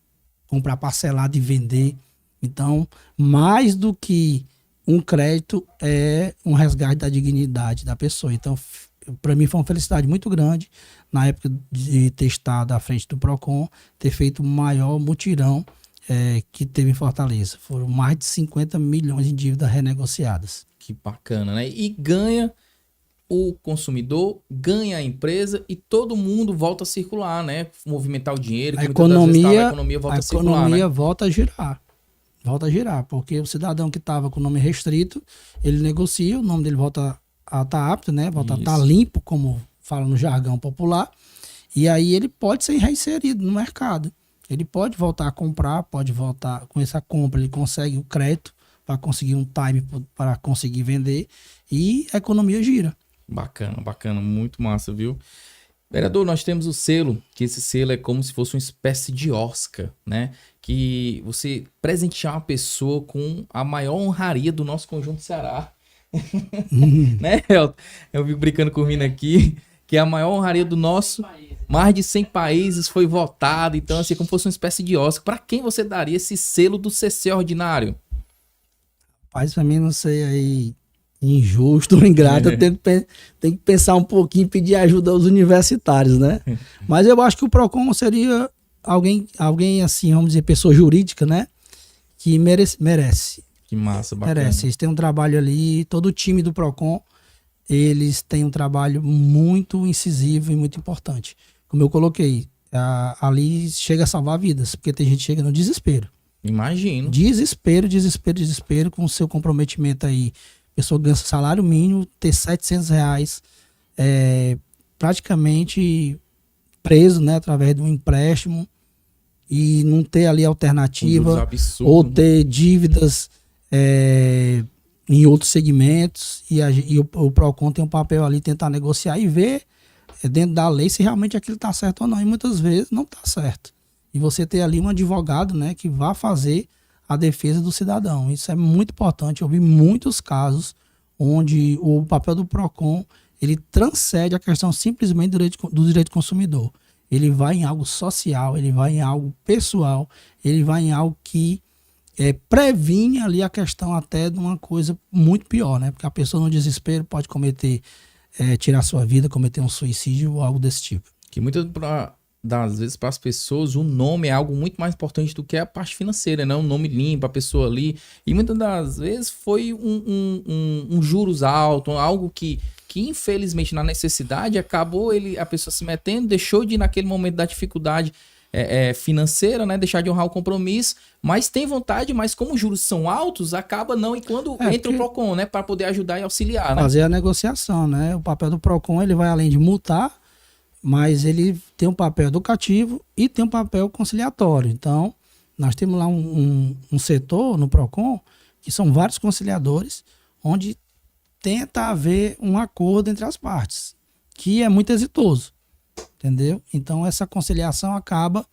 [SPEAKER 2] comprar parcelado e vender. Então, mais do que um crédito, é um resgate da dignidade da pessoa. Então, para mim foi uma felicidade muito grande, na época de ter estado à frente do PROCON, ter feito o maior mutirão que teve em Fortaleza. Foram mais de 50 milhões em dívidas renegociadas.
[SPEAKER 1] Que bacana, né? E ganha o consumidor, ganha a empresa e todo mundo volta a circular, né? Movimentar o dinheiro, que
[SPEAKER 2] a economia
[SPEAKER 1] volta a circular, né?
[SPEAKER 2] A economia volta a girar. Volta a girar, porque o cidadão que estava com o nome restrito, ele negocia, o nome dele volta a estar apto, né? Volta a estar limpo, como fala no jargão popular, e aí ele pode ser reinserido no mercado. Ele pode voltar a comprar, pode voltar com essa compra, ele consegue o crédito para conseguir um time para conseguir vender e a economia gira.
[SPEAKER 1] Bacana, bacana, muito massa, viu? Vereador, nós temos o selo, que esse selo é como se fosse uma espécie de Oscar, né? Que você presentear uma pessoa com a maior honraria do nosso conjunto Ceará. Né, Elton? Eu fico brincando com o Rino aqui, que é a maior honraria do nosso... Mais de 100 países foi votado, então assim, como se fosse uma espécie de Oscar. Para quem você daria esse selo do CC Ordinário?
[SPEAKER 2] Rapaz, pra mim, não sei aí, injusto ou ingrato, eu tenho que pensar um pouquinho e pedir ajuda aos universitários, né? Mas eu acho que o PROCON seria alguém assim, vamos dizer, pessoa jurídica, né? Que merece.
[SPEAKER 1] Que massa, bacana.
[SPEAKER 2] Merece. Eles têm um trabalho ali, todo o time do PROCON, eles têm um trabalho muito incisivo e muito importante. Como eu coloquei, ali chega a salvar vidas, porque tem gente que chega no desespero.
[SPEAKER 1] Imagino.
[SPEAKER 2] Desespero, com o seu comprometimento aí. A pessoa ganha salário mínimo, ter R$700, praticamente preso, né, através de um empréstimo e não ter ali alternativa, ou ter dívidas em outros segmentos, e o PROCON tem um papel ali, tentar negociar e ver dentro da lei se realmente aquilo está certo ou não, e muitas vezes não está certo. E você ter ali um advogado, né, que vá fazer a defesa do cidadão. Isso é muito importante. Eu vi muitos casos onde o papel do PROCON, ele transcende a questão simplesmente do direito do consumidor. Ele vai em algo social, ele vai em algo pessoal, ele vai em algo que previne ali a questão até de uma coisa muito pior, né? Porque a pessoa no desespero pode tirar sua vida, cometer um suicídio ou algo desse tipo.
[SPEAKER 1] Que muitas das vezes para as pessoas o nome é algo muito mais importante do que a parte financeira, né? Um nome limpo, a pessoa ali. E muitas das vezes foi um juros alto, algo que infelizmente na necessidade acabou a pessoa se metendo, deixou de naquele momento da dificuldade financeira, né? Deixar de honrar o compromisso, mas tem vontade, mas como os juros são altos, acaba não, e quando entra o PROCON, né? Para poder ajudar e auxiliar, né?
[SPEAKER 2] Fazer a negociação, né? O papel do PROCON, ele vai além de multar, mas ele tem um papel educativo e tem um papel conciliatório. Então, nós temos lá um setor no PROCON, que são vários conciliadores, onde tenta haver um acordo entre as partes, que é muito exitoso, entendeu? Então essa conciliação acaba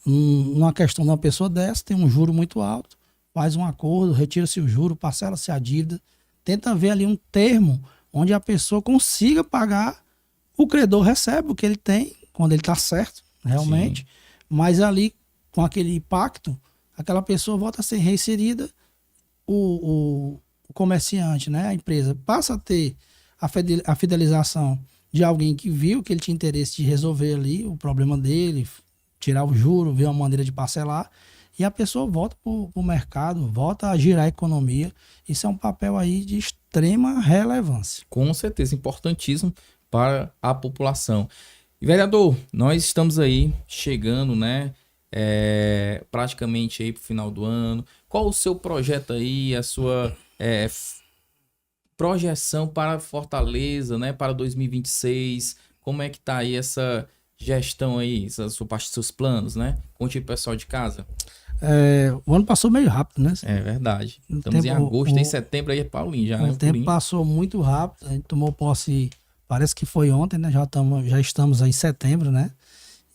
[SPEAKER 2] numa questão de uma pessoa dessa, tem um juro muito alto, faz um acordo, retira-se o juro, parcela-se a dívida, tenta ver ali um termo onde a pessoa consiga pagar, o credor recebe o que ele tem, quando ele está certo, realmente, mas ali, com aquele pacto, aquela pessoa volta a ser reinserida, o comerciante, né, a empresa, passa a ter a fidelização de alguém que viu que ele tinha interesse de resolver ali o problema dele, tirar o juro, ver uma maneira de parcelar, e a pessoa volta para o mercado, volta a girar a economia. Isso é um papel aí de extrema relevância.
[SPEAKER 1] Com certeza, importantíssimo para a população. E, vereador, nós estamos aí chegando, né, praticamente aí para o final do ano. Qual o seu projeto aí, a sua projeção para Fortaleza, né, para 2026? Como é que tá aí essa gestão aí, sua parte dos seus planos, né? Conte aí pro pessoal de casa.
[SPEAKER 2] O ano passou meio rápido, né?
[SPEAKER 1] É verdade. Estamos em agosto, em setembro aí é Paulinho já, né?
[SPEAKER 2] O tempo passou muito rápido. A gente tomou posse, parece que foi ontem, né? Já estamos aí em setembro, né?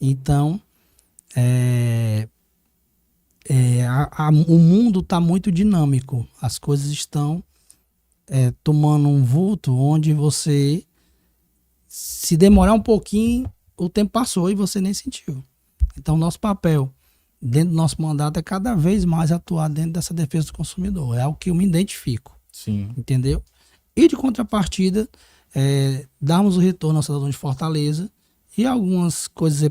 [SPEAKER 2] Então, o mundo está muito dinâmico. As coisas estão tomando um vulto onde você, se demorar um pouquinho, o tempo passou e você nem sentiu. Então, nosso papel dentro do nosso mandato é cada vez mais atuar dentro dessa defesa do consumidor. É o que eu me identifico.
[SPEAKER 1] Sim.
[SPEAKER 2] Entendeu? E de contrapartida, darmos o retorno ao cidadão de Fortaleza e algumas coisas,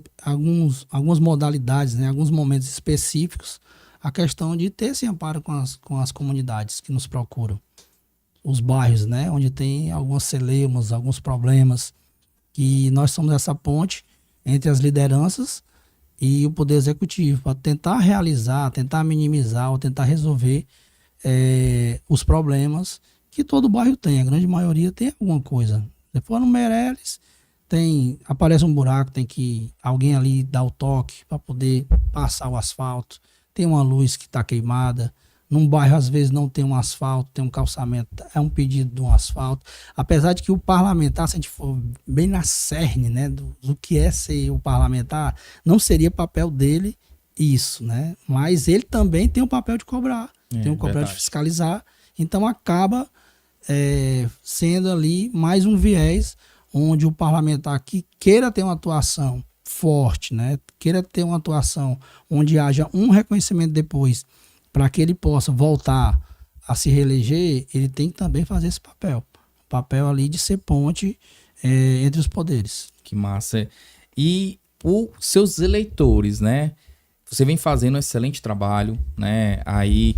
[SPEAKER 2] algumas modalidades, né, alguns momentos específicos, a questão de ter esse amparo com as comunidades que nos procuram. Os bairros, né, onde tem algumas celeumas, alguns problemas, que nós somos essa ponte entre as lideranças e o Poder Executivo, para tentar realizar, tentar minimizar ou tentar resolver os problemas que todo bairro tem. A grande maioria tem alguma coisa. Se for no Meireles, aparece um buraco, tem que alguém ali dar o toque para poder passar o asfalto. Tem uma luz que está queimada. Num bairro, às vezes, não tem um asfalto, tem um calçamento, é um pedido de um asfalto. Apesar de que o parlamentar, se a gente for bem na cerne, né, do que é ser o parlamentar, não seria papel dele isso, né? Mas ele também tem o papel de cobrar, tem o papel de fiscalizar. Então, acaba sendo ali mais um viés onde o parlamentar que queira ter uma atuação forte, né, queira ter uma atuação onde haja um reconhecimento depois, para que ele possa voltar a se reeleger, ele tem que também fazer esse papel. O papel ali de ser ponte entre os poderes.
[SPEAKER 1] Que massa. E os seus eleitores, né? Você vem fazendo um excelente trabalho, né? Aí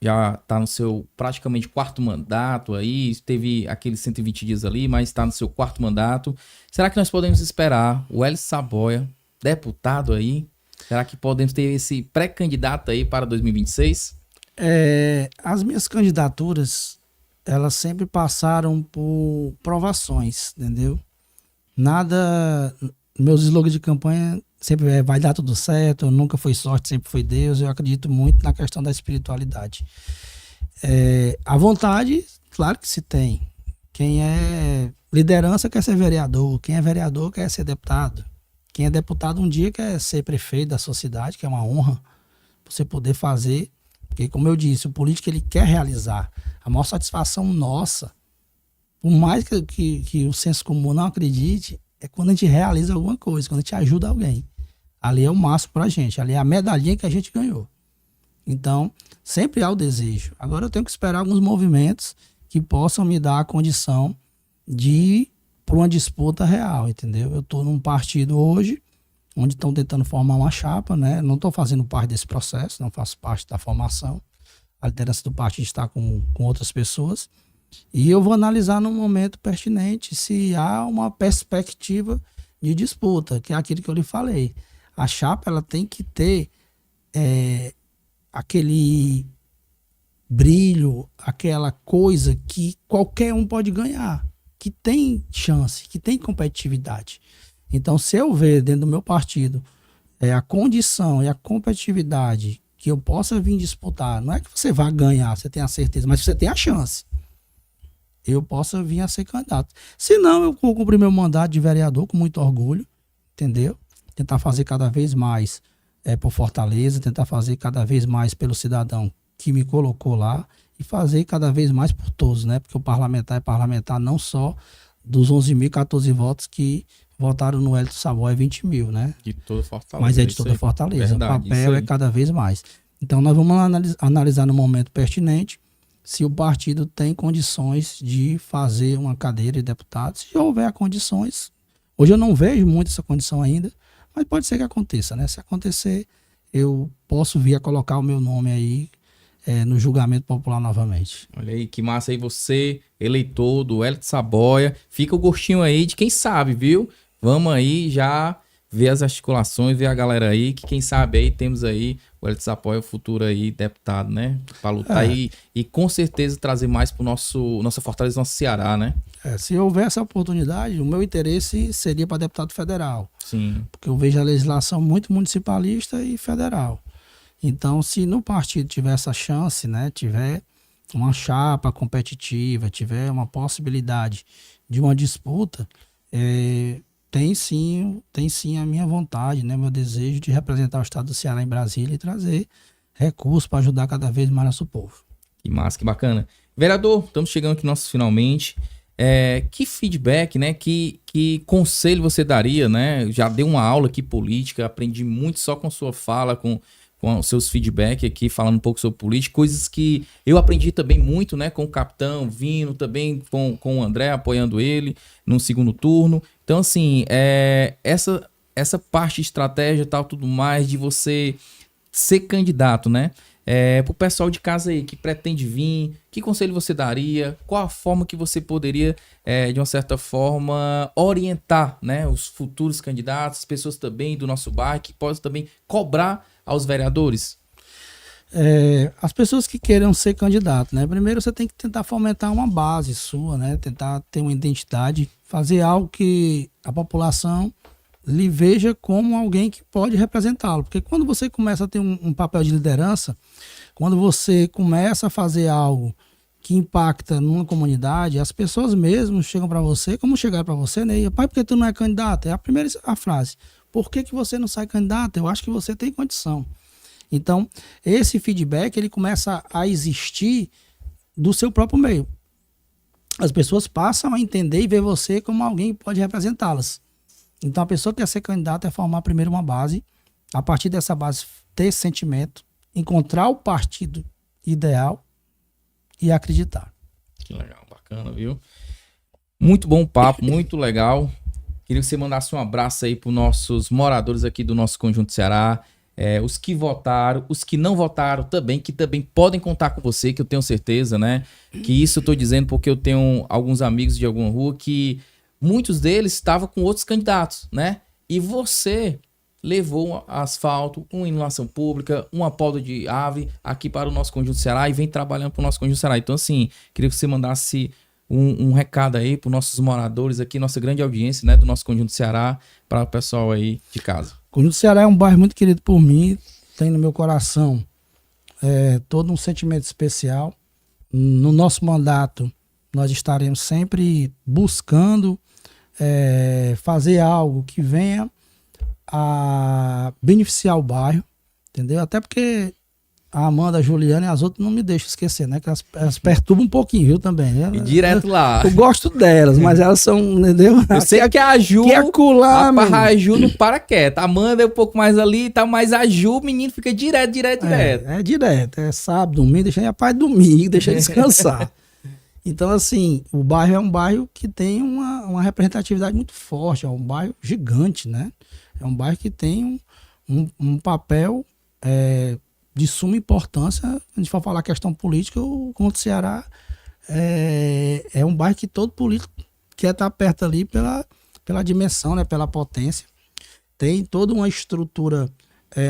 [SPEAKER 1] já está no seu praticamente 4º mandato aí, teve aqueles 120 dias ali, mas está no seu 4º mandato. Será que nós podemos esperar o Hélio Saboia, deputado aí? Será que podemos ter esse pré-candidato aí para 2026?
[SPEAKER 2] As minhas candidaturas, elas sempre passaram por provações, entendeu? Meus slogans de campanha sempre vai dar tudo certo, nunca foi sorte, sempre foi Deus. Eu acredito muito na questão da espiritualidade. A vontade, claro que se tem. Quem é liderança quer ser vereador, quem é vereador quer ser deputado. Quem é deputado um dia quer ser prefeito da sua cidade, que é uma honra você poder fazer. Porque, como eu disse, o político ele quer realizar. A maior satisfação nossa, por mais que o senso comum não acredite, é quando a gente realiza alguma coisa, quando a gente ajuda alguém. Ali é o máximo pra gente, ali é a medalhinha que a gente ganhou. Então, sempre há o desejo. Agora eu tenho que esperar alguns movimentos que possam me dar a condição de por uma disputa real, entendeu? Eu estou num partido hoje, onde estão tentando formar uma chapa, né? Não estou fazendo parte desse processo, não faço parte da formação. A liderança do partido está com outras pessoas. E eu vou analisar no momento pertinente se há uma perspectiva de disputa, que é aquilo que eu lhe falei. A chapa ela tem que ter aquele brilho, aquela coisa que qualquer um pode ganhar, que tem chance, que tem competitividade. Então, se eu ver dentro do meu partido a condição e a competitividade que eu possa vir disputar, não é que você vá ganhar, você tem a certeza, mas você tem a chance. eu possa vir a ser candidato. Se não, eu vou cumprir meu mandato de vereador com muito orgulho, entendeu? Tentar fazer cada vez mais por Fortaleza, tentar fazer cada vez mais pelo cidadão que me colocou lá e fazer cada vez mais por todos, né? Porque o parlamentar é parlamentar não só dos 11.014 votos que votaram no Wellington Saboia, 20 mil, né?
[SPEAKER 1] De toda Fortaleza.
[SPEAKER 2] Mas é de toda Fortaleza.
[SPEAKER 1] Verdade,
[SPEAKER 2] o papel é cada vez mais. Então nós vamos analisar no momento pertinente se o partido tem condições de fazer uma cadeira de deputado. Se houver condições, hoje eu não vejo muito essa condição ainda, mas pode ser que aconteça, né? Se acontecer, eu posso vir a colocar o meu nome aí no julgamento popular novamente.
[SPEAKER 1] Olha aí, que massa aí você, eleitor do Wellington Saboia. Fica o gostinho aí de quem sabe, viu? Vamos aí já ver as articulações, ver a galera aí, que quem sabe aí temos aí o Wellington Saboia, o futuro aí deputado, né? Para lutar aí e com certeza trazer mais pro nossa Fortaleza, nosso Ceará, né?
[SPEAKER 2] Se houver essa oportunidade, o meu interesse seria para deputado federal.
[SPEAKER 1] Sim.
[SPEAKER 2] Porque eu vejo a legislação muito municipalista e federal. Então, se no partido tiver essa chance, né, tiver uma chapa competitiva, tiver uma possibilidade de uma disputa, tem sim a minha vontade, né, meu desejo de representar o estado do Ceará em Brasília e trazer recursos para ajudar cada vez mais nosso povo.
[SPEAKER 1] Que massa, que bacana. Vereador, estamos chegando aqui nossos finalmente. Que feedback, né? Que conselho você daria, né? Já dei uma aula aqui política, aprendi muito só com sua fala, com os seus feedback aqui, falando um pouco sobre política, coisas que eu aprendi também muito, né? Com o capitão vindo, também com o André, apoiando ele no segundo turno. Então, assim, essa parte de estratégia e tal, tudo mais, de você ser candidato, né? Pro pessoal de casa aí que pretende vir, que conselho você daria? Qual a forma que você poderia, de uma certa forma, orientar, né, os futuros candidatos, as pessoas também do nosso bairro, que possam também cobrar aos vereadores?
[SPEAKER 2] As pessoas que queiram ser candidato, né? Primeiro você tem que tentar fomentar uma base sua, né? Tentar ter uma identidade, fazer algo que a população lhe veja como alguém que pode representá-lo. Porque quando você começa a ter um papel de liderança, quando você começa a fazer algo que impacta numa comunidade, as pessoas mesmo chegam para você, como chegaram para você, né? E, pai, por que tu não é candidato? É a primeira frase. Por que você não sai candidato? Eu acho que você tem condição. Então, esse feedback, ele começa a existir do seu próprio meio. As pessoas passam a entender e ver você como alguém que pode representá-las. Então, a pessoa que quer ser candidata é formar primeiro uma base, a partir dessa base ter esse sentimento, encontrar o partido ideal e acreditar.
[SPEAKER 1] Que legal, bacana, viu? Muito bom papo, muito legal. Queria que você mandasse um abraço aí para os nossos moradores aqui do nosso Conjunto Ceará, os que votaram, os que não votaram também, que também podem contar com você, que eu tenho certeza, né? Que isso eu tô dizendo porque eu tenho alguns amigos de alguma rua que muitos deles estavam com outros candidatos, né? E você levou um asfalto, uma iluminação pública, uma poda de ave aqui para o nosso Conjunto Ceará e vem trabalhando para o nosso Conjunto Ceará. Então, assim, queria que você mandasse um recado aí para os nossos moradores aqui, nossa grande audiência, né, do nosso Conjunto Ceará, para o pessoal aí de casa.
[SPEAKER 2] O Conjunto Ceará é um bairro muito querido por mim, tem no meu coração todo um sentimento especial. No nosso mandato, nós estaremos sempre buscando fazer algo que venha a beneficiar o bairro, entendeu? Até porque a Amanda, a Juliana e as outras não me deixam esquecer, né? Que elas perturbam um pouquinho, viu, também.
[SPEAKER 1] E direto lá.
[SPEAKER 2] Eu gosto delas, mas elas são, entendeu?
[SPEAKER 1] Eu sei que a Ju, a Ju não para quieta. A Amanda é um pouco mais ali, tá, mas a Ju, o menino fica direto.
[SPEAKER 2] É direto, é sábado, domingo, deixa ele a paz domingo, deixa ele descansar. Então, assim, o bairro é um bairro que tem uma representatividade muito forte, é um bairro gigante, né? É um bairro que tem um papel de suma importância. Se a gente for falar questão política, o Conjunto Ceará é um bairro que todo político quer estar perto ali pela dimensão, né? Pela potência. Tem toda uma estrutura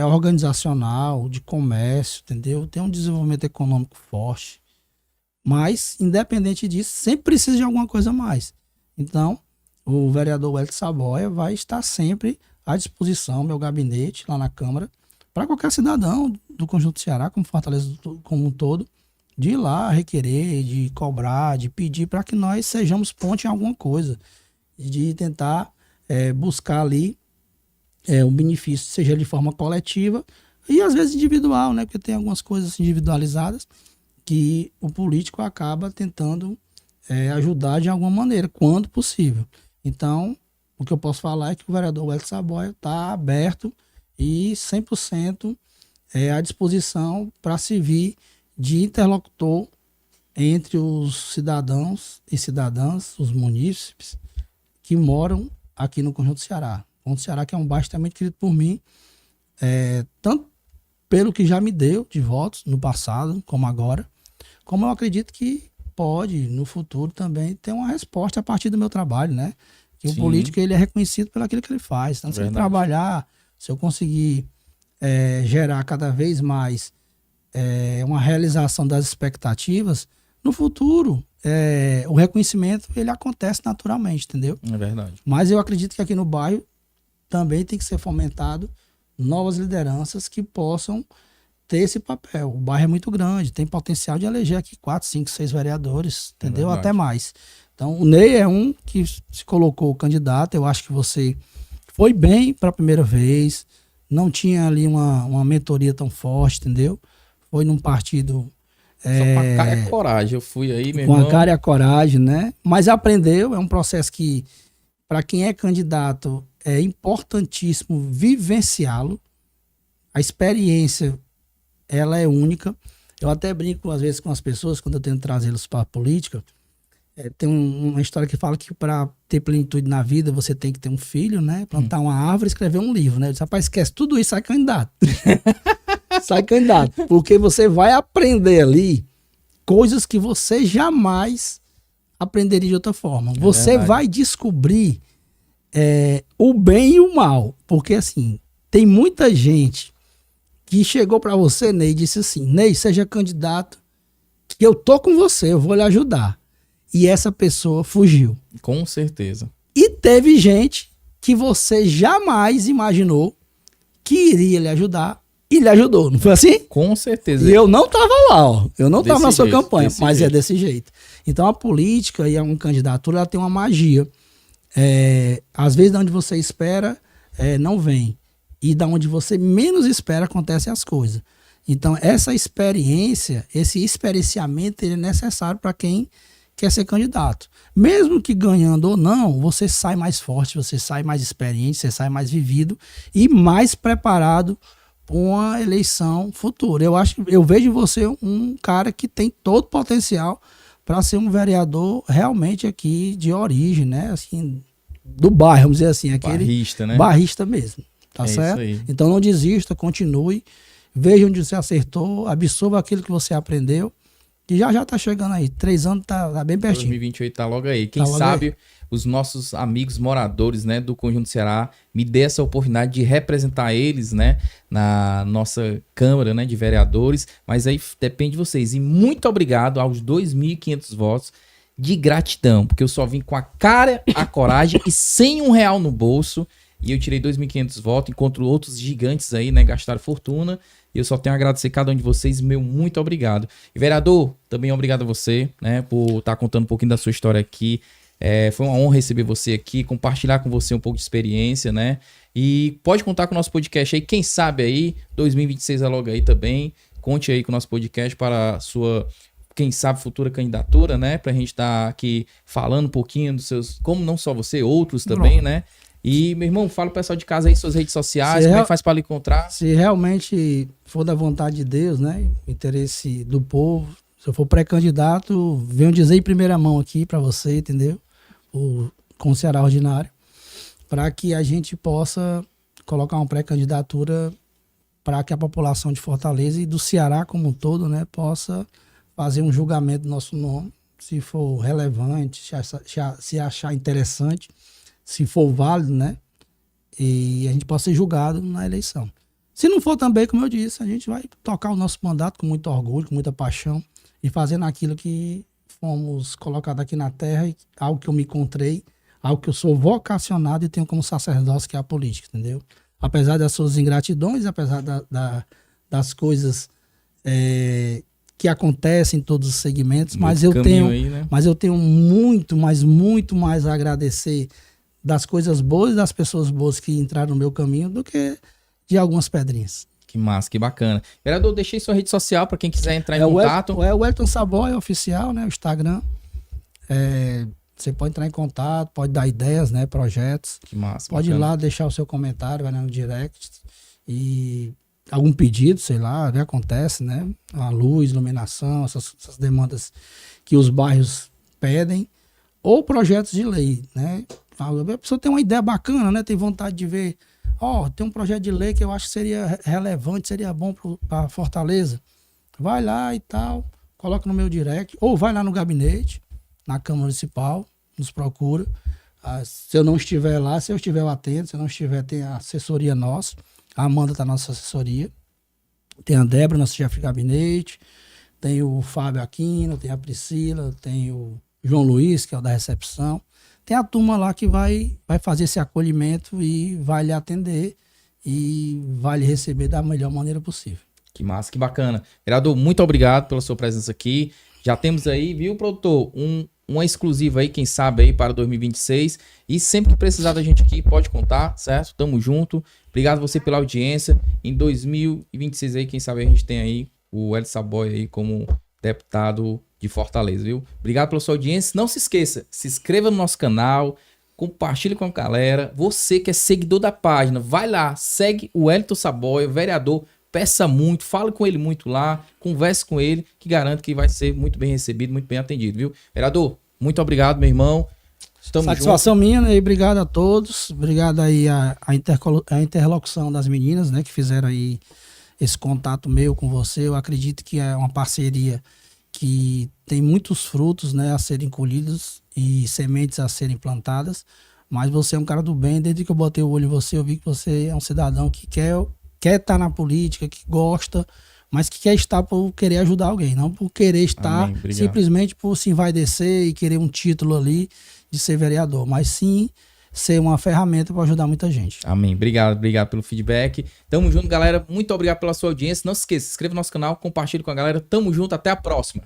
[SPEAKER 2] organizacional, de comércio, entendeu? Tem um desenvolvimento econômico forte. Mas, independente disso, sempre precisa de alguma coisa a mais. Então, o vereador Wellington Saboia vai estar sempre à disposição, meu gabinete lá na Câmara, para qualquer cidadão do Conjunto Ceará, como Fortaleza como um todo, de ir lá requerer, de cobrar, de pedir para que nós sejamos ponte em alguma coisa, de tentar buscar ali um benefício, seja de forma coletiva e às vezes individual, né? Porque tem algumas coisas individualizadas que o político acaba tentando ajudar de alguma maneira, quando possível. Então, o que eu posso falar é que o vereador Wellington Saboia está aberto e 100% à disposição para servir de interlocutor entre os cidadãos e cidadãs, os munícipes que moram aqui no Conjunto Ceará. O Conjunto Ceará, que é um bairro extremamente querido por mim, tanto pelo que já me deu de votos no passado, como agora, como eu acredito que pode, no futuro, também ter uma resposta a partir do meu trabalho, né? Que o político ele é reconhecido pelo aquilo que ele faz. Então, se ele trabalhar, se eu conseguir gerar cada vez mais uma realização das expectativas, no futuro, o reconhecimento ele acontece naturalmente, entendeu?
[SPEAKER 1] É verdade.
[SPEAKER 2] Mas eu acredito que aqui no bairro também tem que ser fomentado novas lideranças que possam ter esse papel. O bairro é muito grande, tem potencial de eleger aqui 4, 5, 6 vereadores, entendeu? Até mais. Então, o Ney é um que se colocou candidato. Eu acho que você foi bem para a primeira vez, não tinha ali uma mentoria tão forte, entendeu? Foi num partido...
[SPEAKER 1] Só com a cara e a coragem, eu fui aí, meu irmão.
[SPEAKER 2] Com a cara e a coragem, né? Mas aprendeu, é um processo que, para quem é candidato, é importantíssimo vivenciá-lo. A experiência, ela é única. Eu até brinco, às vezes, com as pessoas, quando eu tento trazê-los para a política. Tem uma história que fala que para ter plenitude na vida, você tem que ter um filho, né? Plantar uma árvore e escrever um livro, né? Eu disse, rapaz, esquece tudo isso, sai candidato. Sai candidato. Porque você vai aprender ali coisas que você jamais aprenderia de outra forma. Você vai descobrir o bem e o mal. Porque, assim, tem muita gente que chegou para você, Ney, e disse assim, Ney, seja candidato, que eu tô com você, eu vou lhe ajudar. E essa pessoa fugiu.
[SPEAKER 1] Com certeza.
[SPEAKER 2] E teve gente que você jamais imaginou que iria lhe ajudar e lhe ajudou. Não foi assim?
[SPEAKER 1] Com certeza.
[SPEAKER 2] E eu não tava lá, ó. Eu não tava na sua campanha, mas
[SPEAKER 1] jeito.
[SPEAKER 2] É desse jeito. Então a política e uma candidatura, ela tem uma magia. Às vezes, de onde você espera, não vem. E da onde você menos espera, acontecem as coisas. Então, essa experiência, esse experienciamento, ele é necessário para quem quer ser candidato. Mesmo que ganhando ou não, você sai mais forte, você sai mais experiente, você sai mais vivido e mais preparado para uma eleição futura. Eu vejo em você um cara que tem todo o potencial para ser um vereador realmente aqui de origem, né? Assim, do bairro, vamos dizer assim. Aquele
[SPEAKER 1] barrista, né?
[SPEAKER 2] Barrista mesmo, tá certo?
[SPEAKER 1] Isso aí.
[SPEAKER 2] Então não desista, continue, veja onde você acertou, absorva aquilo que você aprendeu. E já tá chegando aí. 3 anos tá bem pertinho.
[SPEAKER 1] 2028 tá logo aí. Quem
[SPEAKER 2] logo
[SPEAKER 1] sabe
[SPEAKER 2] aí.
[SPEAKER 1] Os nossos amigos moradores, né, do Conjunto Ceará me dê essa oportunidade de representar eles, né, na nossa Câmara, né, de vereadores. Mas aí depende de vocês. E muito obrigado aos 2.500 votos de gratidão. Porque eu só vim com a cara, a coragem e sem R$1 no bolso. E eu tirei 2.500 votos, enquanto outros gigantes aí, né, gastaram fortuna. E eu só tenho a agradecer cada um de vocês, meu muito obrigado. E vereador, também obrigado a você, né, por estar contando um pouquinho da sua história aqui. Foi uma honra receber você aqui, compartilhar com você um pouco de experiência, né? E pode contar com o nosso podcast aí, quem sabe aí, 2026 é logo aí também. Conte aí com o nosso podcast para a sua, quem sabe, futura candidatura, né? Pra gente estar aqui falando um pouquinho dos seus, como não só você, outros também, né? E, meu irmão, fala pro pessoal de casa aí, suas redes sociais, como é que faz para lhe encontrar?
[SPEAKER 2] Se realmente for da vontade de Deus, né, interesse do povo, se eu for pré-candidato, venho dizer em primeira mão aqui para você, entendeu? Com o Ceará Ordinário, para que a gente possa colocar uma pré-candidatura para que a população de Fortaleza e do Ceará como um todo, né, possa fazer um julgamento do nosso nome, se for relevante, se achar interessante, se for válido, né? E a gente pode ser julgado na eleição. Se não for também, como eu disse, a gente vai tocar o nosso mandato com muito orgulho, com muita paixão e fazendo aquilo que fomos colocados aqui na terra, algo que eu me encontrei, algo que eu sou vocacionado e tenho como sacerdócio, que é a política, entendeu? Apesar das suas ingratidões, apesar das coisas que acontece em todos os segmentos, mas
[SPEAKER 1] Muito
[SPEAKER 2] eu
[SPEAKER 1] caminho
[SPEAKER 2] tenho,
[SPEAKER 1] aí, né?
[SPEAKER 2] mas eu tenho muito, mas muito mais a agradecer das coisas boas e das pessoas boas que entraram no meu caminho do que de algumas pedrinhas.
[SPEAKER 1] Que massa, que bacana. Vereador, deixei sua rede social para quem quiser entrar em contato.
[SPEAKER 2] É o Wellington Saboy oficial, né? O Instagram. Você pode entrar em contato, pode dar ideias, né? Projetos.
[SPEAKER 1] Que massa.
[SPEAKER 2] Pode ir
[SPEAKER 1] bacana.
[SPEAKER 2] lá deixar o seu comentário, vai lá no direct. E algum pedido, sei lá, que acontece, né? A luz, iluminação, essas demandas que os bairros pedem. Ou projetos de lei, né? A pessoa tem uma ideia bacana, né? Tem vontade de ver. Tem um projeto de lei que eu acho que seria relevante, seria bom para Fortaleza. Vai lá e tal, coloca no meu direct, ou vai lá no gabinete, na Câmara Municipal, nos procura. Se eu não estiver lá, se eu estiver atento, se eu não estiver, tem a assessoria nossa. A Amanda está na nossa assessoria. Tem a Débora, nossa chefe de gabinete. Tem o Fábio Aquino, tem a Priscila, tem o João Luiz, que é o da recepção. Tem a turma lá que vai fazer esse acolhimento e vai lhe atender e vai lhe receber da melhor maneira possível.
[SPEAKER 1] Que massa, que bacana. Vereador, muito obrigado pela sua presença aqui. Já temos aí, viu, produtor, uma exclusiva aí, quem sabe aí para 2026. E sempre que precisar da gente aqui, pode contar, certo? Tamo junto. Obrigado você pela audiência. Em 2026 aí, quem sabe a gente tem aí o Wellington Saboy aí como deputado de Fortaleza, viu? Obrigado pela sua audiência. Não se esqueça, se inscreva no nosso canal, compartilhe com a galera. Você que é seguidor da página, vai lá, segue o Wellington Saboy, o vereador, peça muito, fale com ele muito lá, converse com ele, que garanto que vai ser muito bem recebido, muito bem atendido, viu? Vereador, muito obrigado, meu irmão. Estamos
[SPEAKER 2] Satisfação minha, né? E obrigado a todos. Obrigado aí a interlocução das meninas, né? Que fizeram aí esse contato meu com você. Eu acredito que é uma parceria que tem muitos frutos, né, a serem colhidos e sementes a serem plantadas, mas você é um cara do bem. Desde que eu botei o olho em você, eu vi que você é um cidadão que quer estar na política, que gosta, mas que quer estar por querer ajudar alguém, não por querer estar simplesmente por se envaidecer e querer um título ali de ser vereador, mas sim ser uma ferramenta para ajudar muita gente.
[SPEAKER 1] Amém. Obrigado pelo feedback. Tamo junto, galera. Muito obrigado pela sua audiência. Não se esqueça, se inscreva no nosso canal, compartilhe com a galera. Tamo junto, até a próxima.